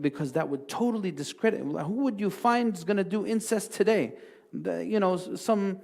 because that would totally discredit. Who would you find is going to do incest today? Some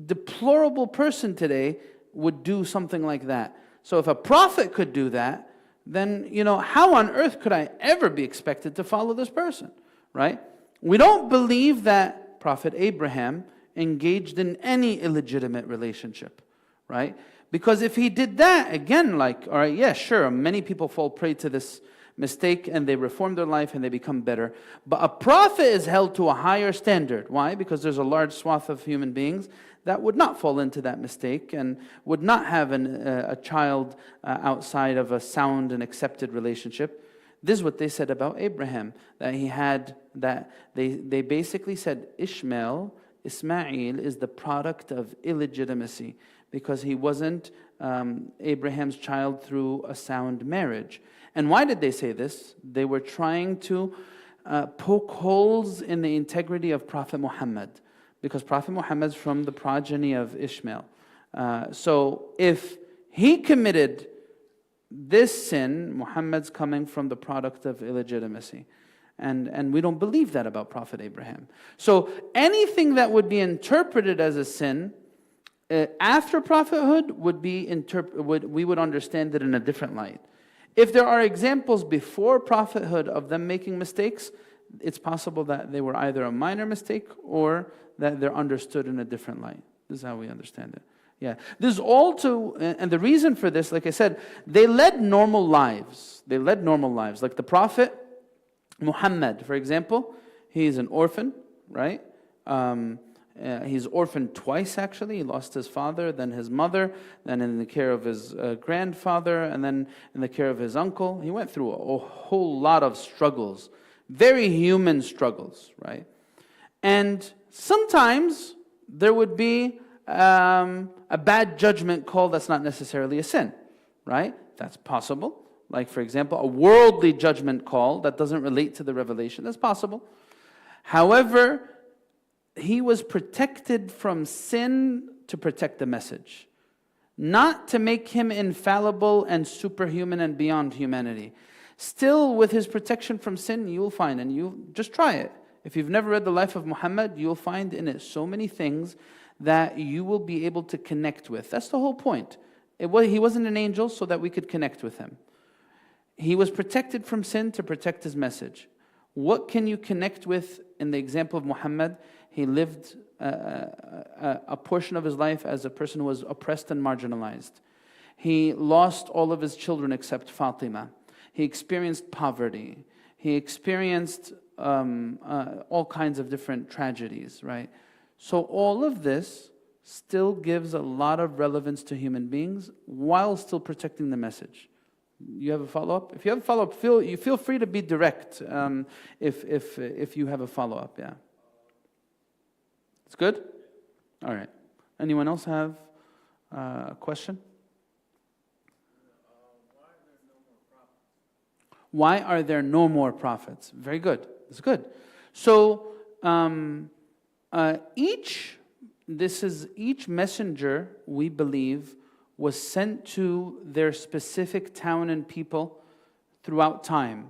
deplorable person today would do something like that. So if a prophet could do that, then, how on earth could I ever be expected to follow this person, right? We don't believe that Prophet Abraham engaged in any illegitimate relationship, right? Because if he did that, again, all right, yeah, sure, many people fall prey to this mistake and they reform their life and they become better. But a prophet is held to a higher standard. Why? Because there's a large swath of human beings that would not fall into that mistake and would not have a child outside of a sound and accepted relationship. This is what they said about Abraham, they basically said Ismail is the product of illegitimacy because he wasn't Abraham's child through a sound marriage. And why did they say this? They were trying to poke holes in the integrity of Prophet Muhammad, because Prophet Muhammad is from the progeny of Ishmael. So if he committed this sin, Muhammad's coming from the product of illegitimacy. And we don't believe that about Prophet Abraham. So anything that would be interpreted as a sin after prophethood we would understand it in a different light. If there are examples before prophethood of them making mistakes, it's possible that they were either a minor mistake or that they're understood in a different light. This is how we understand it. Yeah. This is and the reason for this, like I said, they led normal lives. Like the Prophet Muhammad, for example, he's an orphan, right? He's orphaned twice, actually. He lost his father, then his mother, then in the care of his grandfather, and then in the care of his uncle. He went through a whole lot of struggles, very human struggles, right? And sometimes there would be a bad judgment call that's not necessarily a sin, right? That's possible. Like, for example, a worldly judgment call that doesn't relate to the revelation. That's possible. However, he was protected from sin to protect the message, not to make him infallible and superhuman and beyond humanity. Still, with his protection from sin, you'll find, and you just try it. If you've never read the life of Muhammad, you'll find in it so many things that you will be able to connect with. That's the whole point. He wasn't an angel so that we could connect with him. He was protected from sin to protect his message. What can you connect with in the example of Muhammad? He lived a portion of his life as a person who was oppressed and marginalized. He lost all of his children except Fatima. He experienced poverty. He experienced all kinds of different tragedies, right? So all of this still gives a lot of relevance to human beings while still protecting the message. You have a follow-up? If you have a follow-up, feel free to be direct if you have a follow-up, yeah. It's good? All right. Anyone else have a question? Why are there no more prophets? Very good. It's good. So each messenger, we believe, was sent to their specific town and people throughout time.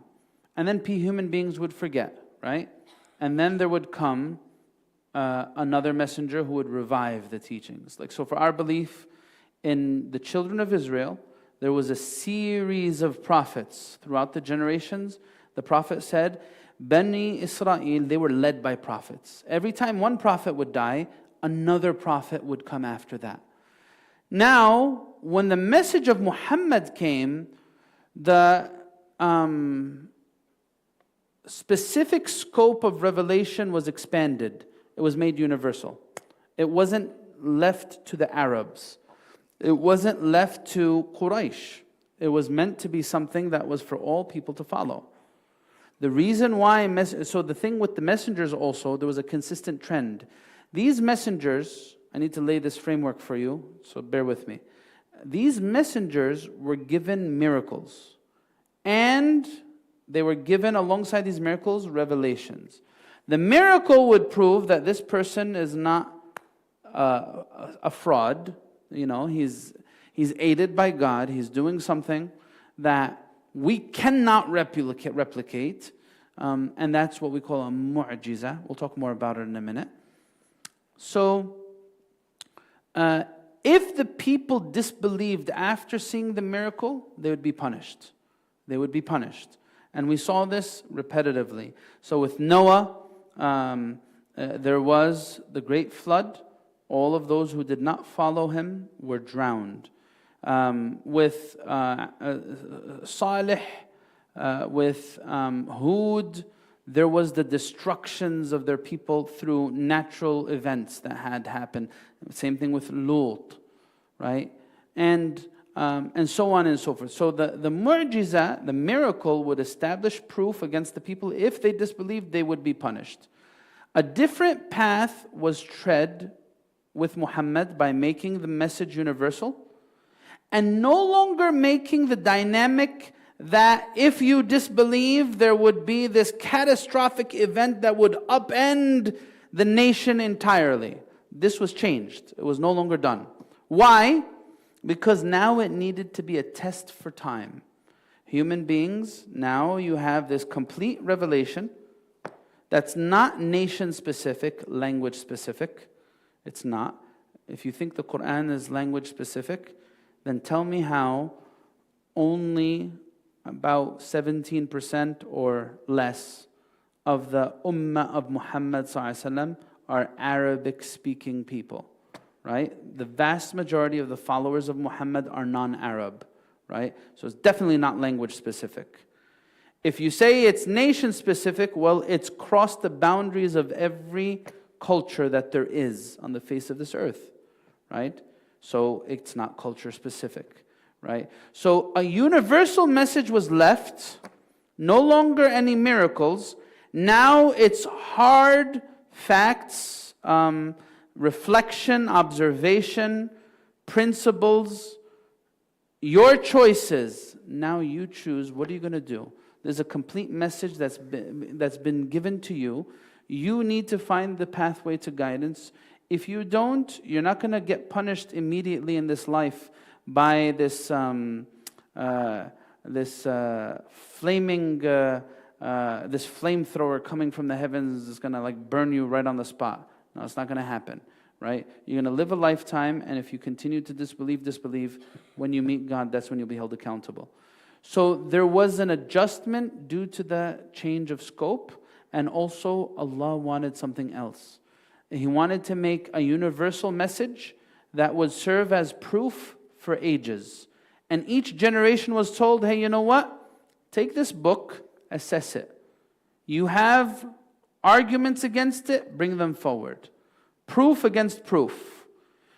And then human beings would forget, right? And then there would come another messenger who would revive the teachings. Like, so for our belief in the children of Israel, there was a series of prophets throughout the generations. The prophet said, Bani Israel, they were led by prophets. Every time one prophet would die, another prophet would come after that. Now, when the message of Muhammad came, the specific scope of revelation was expanded. It was made universal. It wasn't left to the Arabs. It wasn't left to Quraysh. It was meant to be something that was for all people to follow. The reason why, so the thing with the messengers also, there was a consistent trend. These messengers, I need to lay this framework for you, so bear with me. These messengers were given miracles. And they were given, alongside these miracles, revelations. The miracle would prove that this person is not a fraud. You know, he's aided by God. He's doing something that we cannot replicate. And that's what we call a mu'jiza. We'll talk more about it in a minute. So, if the people disbelieved after seeing the miracle, they would be punished. They would be punished. And we saw this repetitively. So with Noah, there was the great flood. All of those who did not follow him were drowned. With Salih, with Hud, there was the destructions of their people through natural events that had happened. Same thing with Lut, right? And so on and so forth. So the mu'jiza, the miracle, would establish proof against the people. If they disbelieved, they would be punished. A different path was tread with Muhammad by making the message universal, and no longer making the dynamic that if you disbelieve, there would be this catastrophic event that would upend the nation entirely. This was changed. It was no longer done. Why? Because now it needed to be a test for time. Human beings, now you have this complete revelation that's not nation-specific, language-specific. It's not. If you think the Quran is language-specific, then tell me how only about 17% or less of the ummah of Muhammad ﷺ are Arabic-speaking people. Right? The vast majority of the followers of Muhammad are non-Arab, right? So it's definitely not language-specific. If you say it's nation-specific, well, it's crossed the boundaries of every culture that there is on the face of this earth, right? So it's not culture-specific, right? So a universal message was left, no longer any miracles. Now it's hard facts, reflection, observation, principles, your choices. Now you choose, what are you going to do? There's a complete message that's been given to you. You need to find the pathway to guidance. If you don't, you're not going to get punished immediately in this life by this flamethrower coming from the heavens is going to like burn you right on the spot. No, it's not going to happen, right? You're going to live a lifetime, and if you continue to disbelieve, when you meet God, that's when you'll be held accountable. So there was an adjustment due to the change of scope, and also Allah wanted something else. He wanted to make a universal message that would serve as proof for ages. And each generation was told, hey, you know what? Take this book, assess it. You have arguments against it, bring them forward. Proof against proof.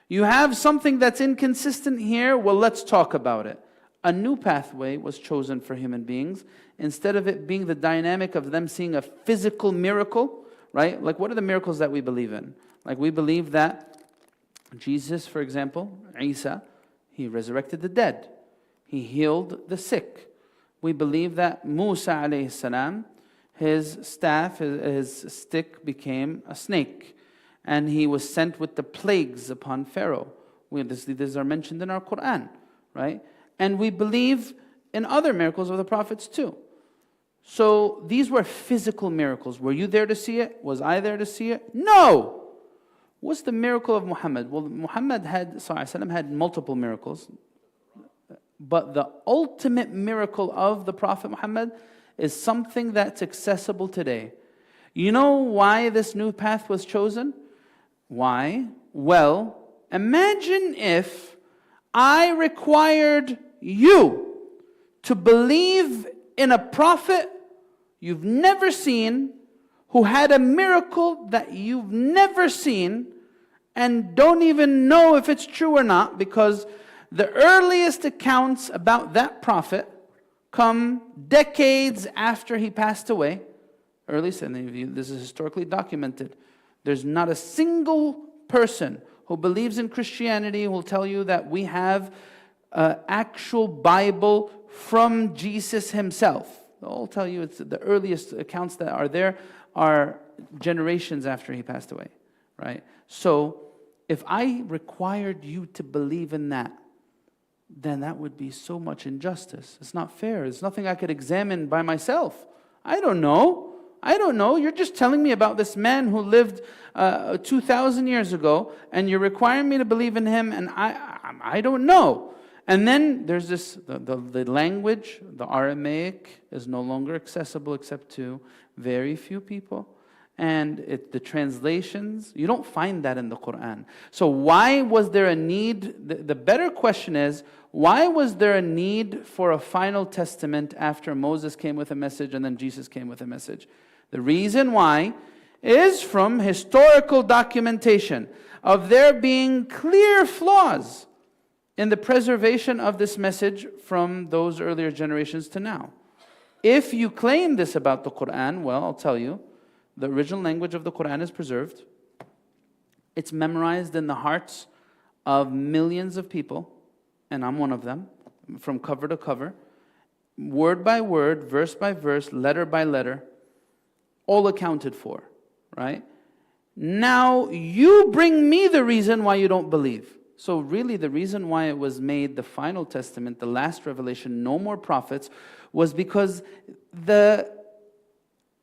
You have something that's inconsistent here, well, let's talk about it. A new pathway was chosen for human beings. Instead of it being the dynamic of them seeing a physical miracle, right? Like, what are the miracles that we believe in? Like, we believe that Jesus, for example, Isa, he resurrected the dead. He healed the sick. We believe that Musa alayhi salam, his staff, his stick became a snake. And he was sent with the plagues upon Pharaoh. These are mentioned in our Quran, right? And we believe in other miracles of the prophets too. So these were physical miracles. Were you there to see it? Was I there to see it? No! What's the miracle of Muhammad? Well, Muhammad had multiple miracles. But the ultimate miracle of the Prophet Muhammad is something that's accessible today. You know why this new path was chosen? Why? Well, imagine if I required you to believe in a prophet you've never seen, who had a miracle that you've never seen, and don't even know if it's true or not, because the earliest accounts about that prophet come decades after he passed away. Earliest, and this is historically documented. There's not a single person who believes in Christianity who will tell you that we have an actual Bible from Jesus himself. They'll all tell you it's the earliest accounts that are there are generations after he passed away, right? So if I required you to believe in that, then that would be so much injustice. It's not fair. It's nothing I could examine by myself. I don't know. You're just telling me about this man who lived 2,000 years ago, and you're requiring me to believe in him, and I don't know. And then there's this, the language, the Aramaic is no longer accessible except to very few people. And the translations, you don't find that in the Quran. So why was there a need? The better question is, why was there a need for a final testament after Moses came with a message and then Jesus came with a message? The reason why is from historical documentation of there being clear flaws in the preservation of this message from those earlier generations to now. If you claim this about the Quran, well, I'll tell you, the original language of the Quran is preserved. It's memorized in the hearts of millions of people, and I'm one of them, from cover to cover, word by word, verse by verse, letter by letter, all accounted for, right? Now, you bring me the reason why you don't believe. So really the reason why it was made the final testament, the last revelation, no more prophets, was because the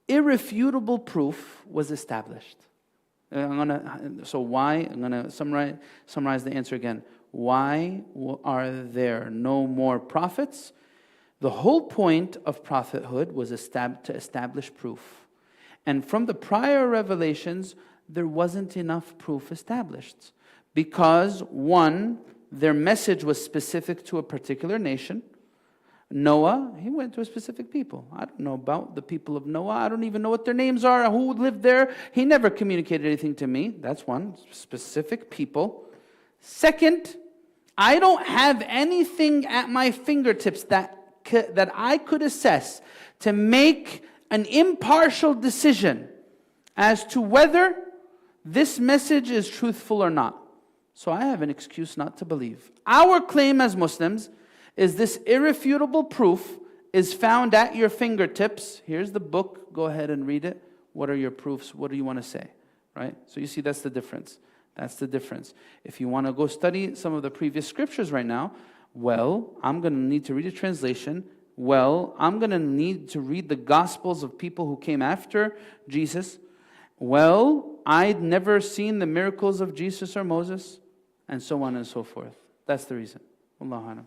irrefutable proof was established. I'm going to summarize the answer again. Why are there no more prophets? The whole point of prophethood was to establish proof. And from the prior revelations, there wasn't enough proof established. Because, one, their message was specific to a particular nation. Noah, he went to a specific people. I don't know about the people of Noah. I don't even know what their names are, who lived there. He never communicated anything to me. That's one, specific people. Second, I don't have anything at my fingertips that I could assess to make an impartial decision as to whether this message is truthful or not. So I have an excuse not to believe. Our claim as Muslims is this irrefutable proof is found at your fingertips. Here's the book. Go ahead and read it. What are your proofs? What do you want to say? Right? So you see, that's the difference. That's the difference. If you want to go study some of the previous scriptures right now, well, I'm going to need to read a translation. Well, I'm going to need to read the Gospels of people who came after Jesus. Well, I'd never seen the miracles of Jesus or Moses, and so on and so forth. That's the reason. Wallahu a'lam.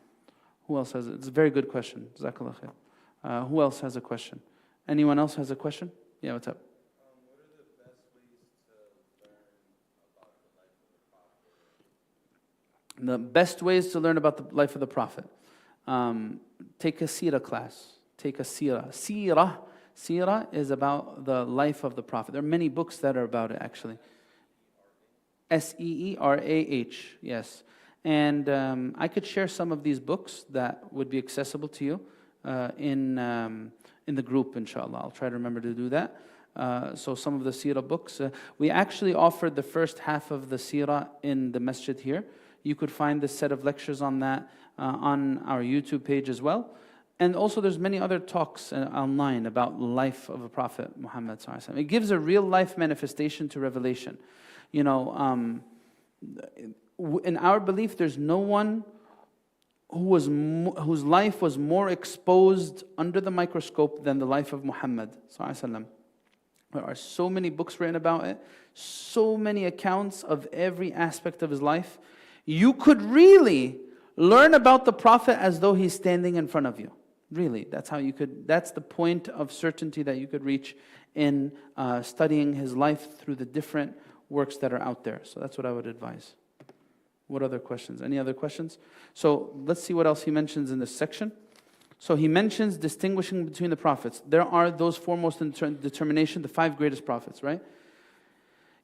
Who else has it? It's a very good question. Jazakallah khair. Who else has a question? Anyone else has a question? Yeah, what's up? What are the best ways to learn about the life of the Prophet? The best ways to learn about the life of the Prophet. Take a seerah class. Take a seerah. Seerah is about the life of the Prophet. There are many books that are about it, actually. Seerah, yes. And I could share some of these books that would be accessible to you in the group, inshallah. I'll try to remember to do that. So some of the seerah books. We actually offered the first half of the seerah in the masjid here. You could find this set of lectures on that on our YouTube page as well. And also there's many other talks online about life of the Prophet Muhammad sallallahu alaihi wasallam. It gives a real life manifestation to revelation. You know, in our belief, there's no one whose life was more exposed under the microscope than the life of Muhammad sallallahu alaihi wasallam. There are so many books written about it, so many accounts of every aspect of his life. You could really learn about the Prophet as though he's standing in front of you. Really, that's the point of certainty that you could reach in studying his life through the different works that are out there. So that's what I would advise. What other questions? Any other questions? So let's see what else he mentions in this section. So he mentions distinguishing between the prophets. There are those foremost in determination, the 5 greatest prophets, right?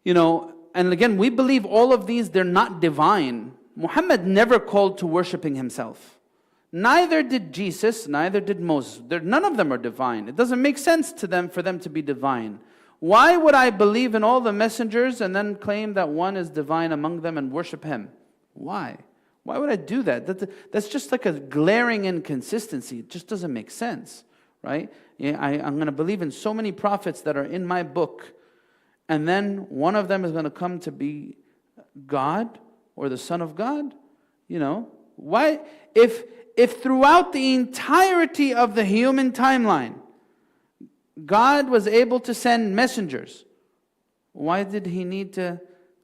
And again, we believe all of these, they're not divine. Muhammad never called to worshiping himself. Neither did Jesus, neither did Moses. None of them are divine. It doesn't make sense to them for them to be divine. Why would I believe in all the messengers and then claim that one is divine among them and worship him? Why? Why would I do that? That's just like a glaring inconsistency. It just doesn't make sense, right? I'm going to believe in so many prophets that are in my book, and then one of them is going to come to be God or the Son of God? Why? If throughout the entirety of the human timeline, God was able to send messengers, why did he need to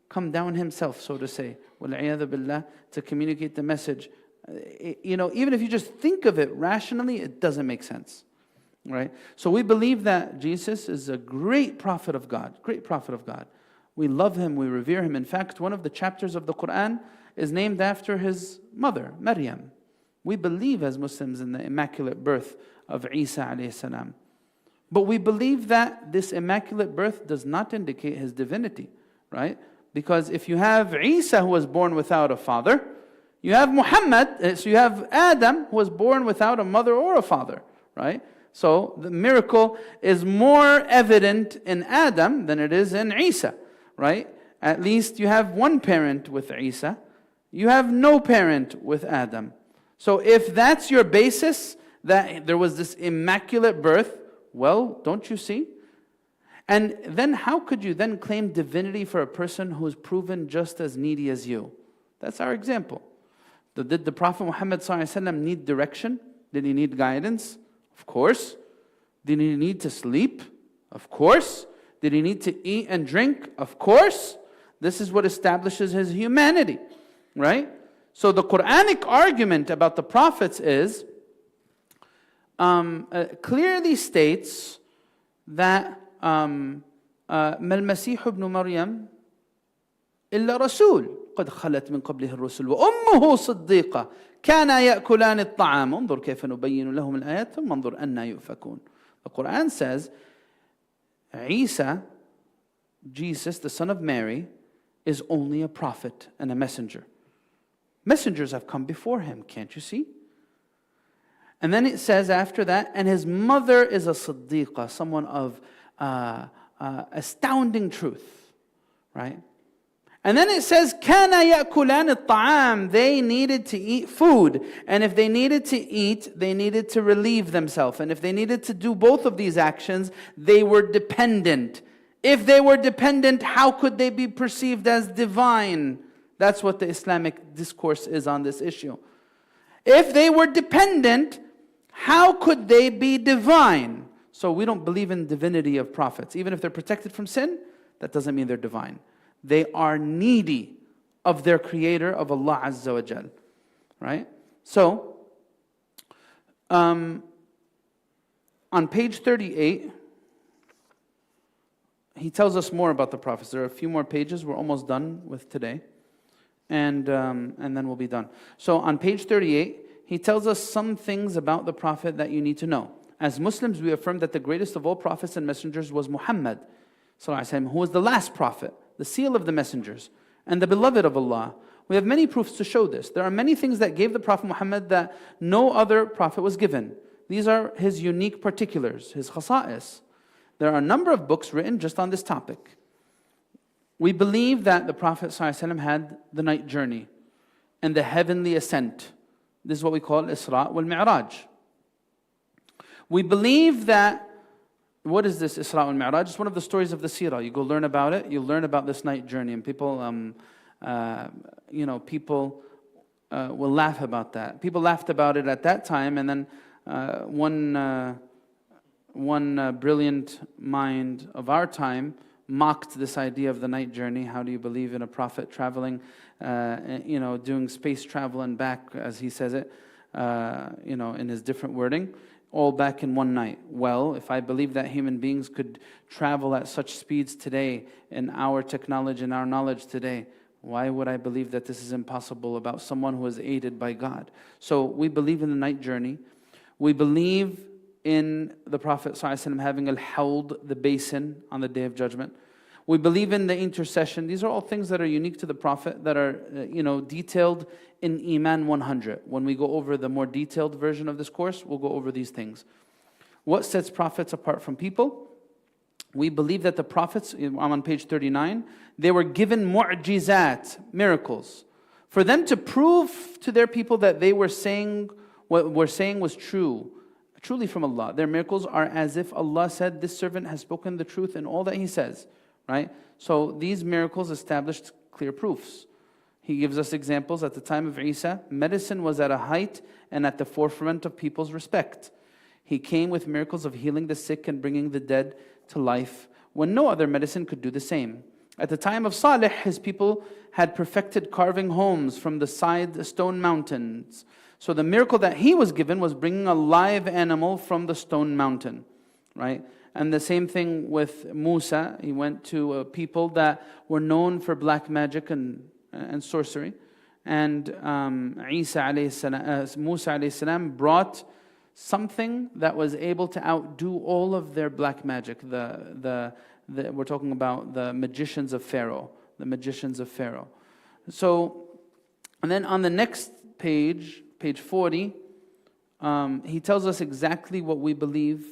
come down himself, so to say, وَالْعِيَاذُ بِاللَّهِ, to communicate the message? Even if you just think of it rationally, it doesn't make sense, right? So we believe that Jesus is a great prophet of God, great prophet of God. We love him, we revere him. In fact, one of the chapters of the Quran is named after his mother, Maryam. We believe as Muslims in the immaculate birth of Isa alayhi salam. But we believe that this immaculate birth does not indicate his divinity, right? Because if you have Isa who was born without a father, you have Muhammad, so you have Adam who was born without a mother or a father, right? So the miracle is more evident in Adam than it is in Isa, right? At least you have one parent with Isa. You have no parent with Adam. So if that's your basis, that there was this immaculate birth, well, don't you see? And then how could you then claim divinity for a person who is proven just as needy as you? That's our example. Did the Prophet Muhammad ﷺ need direction? Did he need guidance? Of course. Did he need to sleep? Of course. Did he need to eat and drink? Of course. This is what establishes his humanity, right? So the Quranic argument about the prophets is, clearly states that ما المسيح ابن مريم إلا رسول قد خلت من قبله الرسل وأمه صديقة كانا يأكلان الطعام انظر كيف نبين لهم الآيات ثم انظر أنى يؤفكون. The Quran says Isa, Jesus, the son of Mary, is only a prophet and a messenger. Messengers have come before him, can't you see? And then it says after that, and his mother is a siddiqah, someone of astounding truth, right? And then it says, كَانَ يَأْكُلَانِ الطَّعَامِ, they needed to eat food. And if they needed to eat, they needed to relieve themselves. And if they needed to do both of these actions, they were dependent. If they were dependent, how could they be perceived as divine? That's what the Islamic discourse is on this issue. If they were dependent, how could they be divine? So we don't believe in divinity of prophets. Even if they're protected from sin, that doesn't mean they're divine. They are needy of their creator, of Allah Azza wa Jal. Right? So, on page 38, he tells us more about the prophets. There are a few more pages. We're almost done with today. And then we'll be done. So on page 38, he tells us some things about the Prophet that you need to know. As Muslims, we affirm that the greatest of all prophets and messengers was Muhammad, who was the last prophet, the seal of the messengers, and the beloved of Allah. We have many proofs to show this. There are many things that gave the Prophet Muhammad that no other prophet was given. These are his unique particulars, his khasa'is. There are a number of books written just on this topic. We believe that the Prophet ﷺ had the night journey and the heavenly ascent. This is what we call Isra wal Mi'raj. We believe that, what is this Isra wal Mi'raj? It's one of the stories of the Seerah. You go learn about it, you learn about this night journey. And people People will laugh about that. People laughed about it at that time, and then one brilliant mind of our time mocked this idea of the night journey. How do you believe in a prophet traveling, doing space travel and back, as he says it, in his different wording, all back in one night? Well, if I believe that human beings could travel at such speeds today in our technology and our knowledge today, why would I believe that this is impossible about someone who is aided by God? So we believe in the night journey. We believe in the Prophet ﷺ having al-hawd, the basin, on the Day of Judgment. We believe in the intercession. These are all things that are unique to the Prophet, that are detailed in Iman 100. When we go over the more detailed version of this course, we'll go over these things. What sets prophets apart from people? We believe that the prophets, I'm on page 39, they were given mu'jizat, miracles, for them to prove to their people that they were saying, what we're saying was true, truly from Allah. Their miracles are as if Allah said, this servant has spoken the truth in all that he says, right? So these miracles established clear proofs. He gives us examples. At the time of Isa, medicine was at a height and at the forefront of people's respect. He came with miracles of healing the sick and bringing the dead to life, when no other medicine could do the same. At the time of Salih, his people had perfected carving homes from the side stone mountains. So the miracle that he was given was bringing a live animal from the stone mountain, right? And the same thing with Musa. He went to a people that were known for black magic and sorcery. And Musa alayhi salam brought something that was able to outdo all of their black magic. We're talking about the magicians of Pharaoh. The magicians of Pharaoh. So, and then on the next page, page 40, he tells us exactly what we believe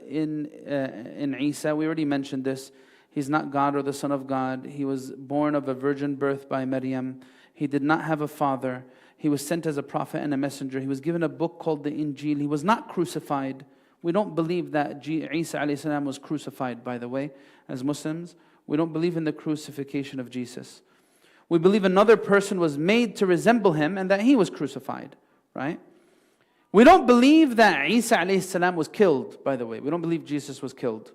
in Isa. We already mentioned this. He's not God or the Son of God. He was born of a virgin birth by Maryam. He did not have a father. He was sent as a prophet and a messenger. He was given a book called the Injil. He was not crucified. We don't believe that Isa alayhi salam was crucified, by the way, as Muslims. We don't believe in the crucifixion of Jesus. We believe another person was made to resemble him and that he was crucified, right? We don't believe that Isa alayhi salam was killed, by the way. We don't believe Jesus was killed.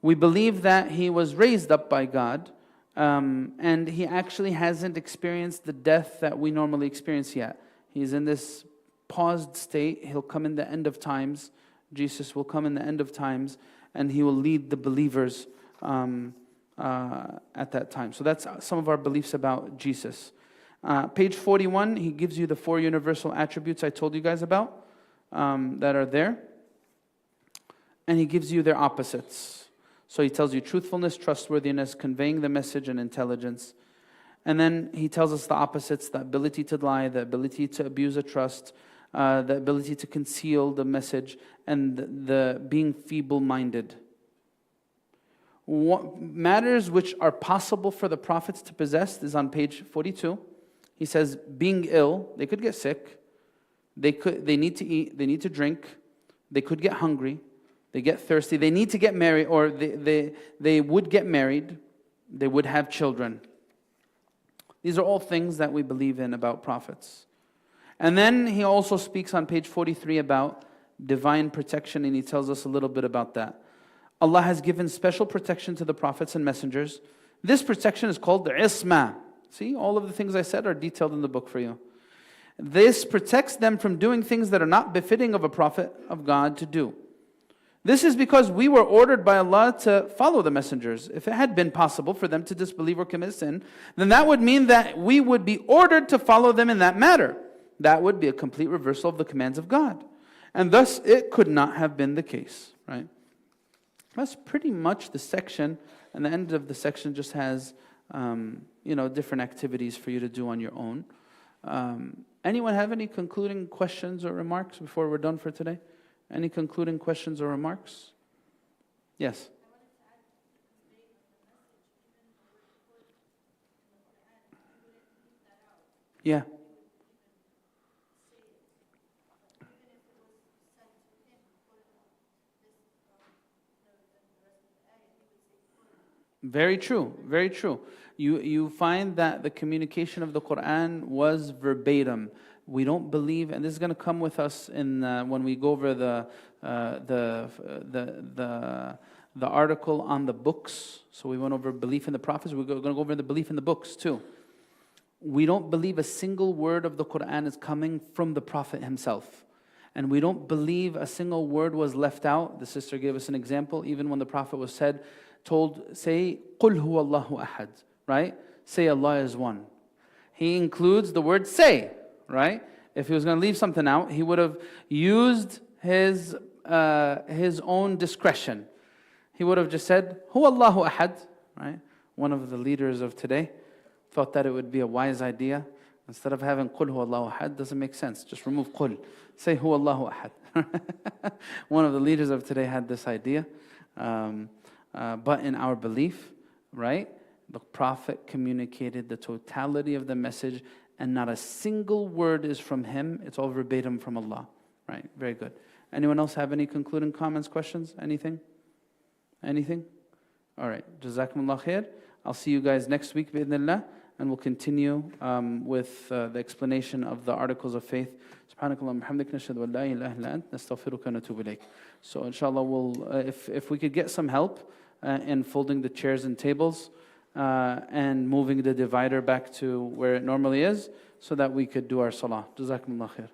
We believe that he was raised up by God, and he actually hasn't experienced the death that we normally experience yet. He's in this paused state. He'll come in the end of times. Jesus will come in the end of times, and he will lead the believers at that time. So that's some of our beliefs about Jesus. Page 41, he gives you the 4 universal attributes I told you guys about that are there. And he gives you their opposites. So he tells you truthfulness, trustworthiness, conveying the message, and intelligence. And then he tells us the opposites, the ability to lie, the ability to abuse a trust, the ability to conceal the message, and the being feeble-minded. What matters which are possible for the prophets to possess is on page 42. He says, being ill, they could get sick, they need to eat, they need to drink, they could get hungry, they get thirsty, they need to get married, or they would get married, they would have children. These are all things that we believe in about prophets. And then he also speaks on page 43 about divine protection, and he tells us a little bit about that. Allah has given special protection to the prophets and messengers. This protection is called the isma. See, all of the things I said are detailed in the book for you. This protects them from doing things that are not befitting of a prophet of God to do. This is because we were ordered by Allah to follow the messengers. If it had been possible for them to disbelieve or commit sin, then that would mean that we would be ordered to follow them in that matter. That would be a complete reversal of the commands of God. And thus, it could not have been the case, right? That's pretty much the section, and the end of the section just has, different activities for you to do on your own. Anyone have any concluding questions or remarks before we're done for today? Any concluding questions or remarks? Yes. Yeah. Very true, very true. You find that the communication of the Quran was verbatim. We don't believe, and this is going to come with us in when we go over the article on the books. So we went over belief in the prophets. We're going to go over the belief in the books too. We don't believe a single word of the Quran is coming from the Prophet himself. And we don't believe a single word was left out. The sister gave us an example. Even when the Prophet was told, say, قُلْ هُوَ اللَّهُ أَحَدٌ, right? Say Allah is one. He includes the word say, right? If he was going to leave something out, he would have used his own discretion. He would have just said, هُوَ اللَّهُ أَحَدٌ, right? One of the leaders of today thought that it would be a wise idea. Instead of having قُلْ هُوَ اللَّهُ أَحَدٌ, doesn't make sense. Just remove قُلْ. Say هُوَ اللَّهُ أَحَدٌ. One of the leaders of today had this idea. But in our belief, right, the Prophet communicated the totality of the message, and not a single word is from him. It's all verbatim from Allah. Right, very good. Anyone else have any concluding comments, questions, anything? Anything? All right, Jazakumullah khair. I'll see you guys next week, bi'idhnillah, and we'll continue with the explanation of the articles of faith. Subhanakallahumma hamdik, nashhadu an la ilaha illa ant, nastaghfiruka wa natubu ilayk. So inshallah, we'll, if we could get some help in folding the chairs and tables and moving the divider back to where it normally is, so that we could do our salah. Jazakumullah khair.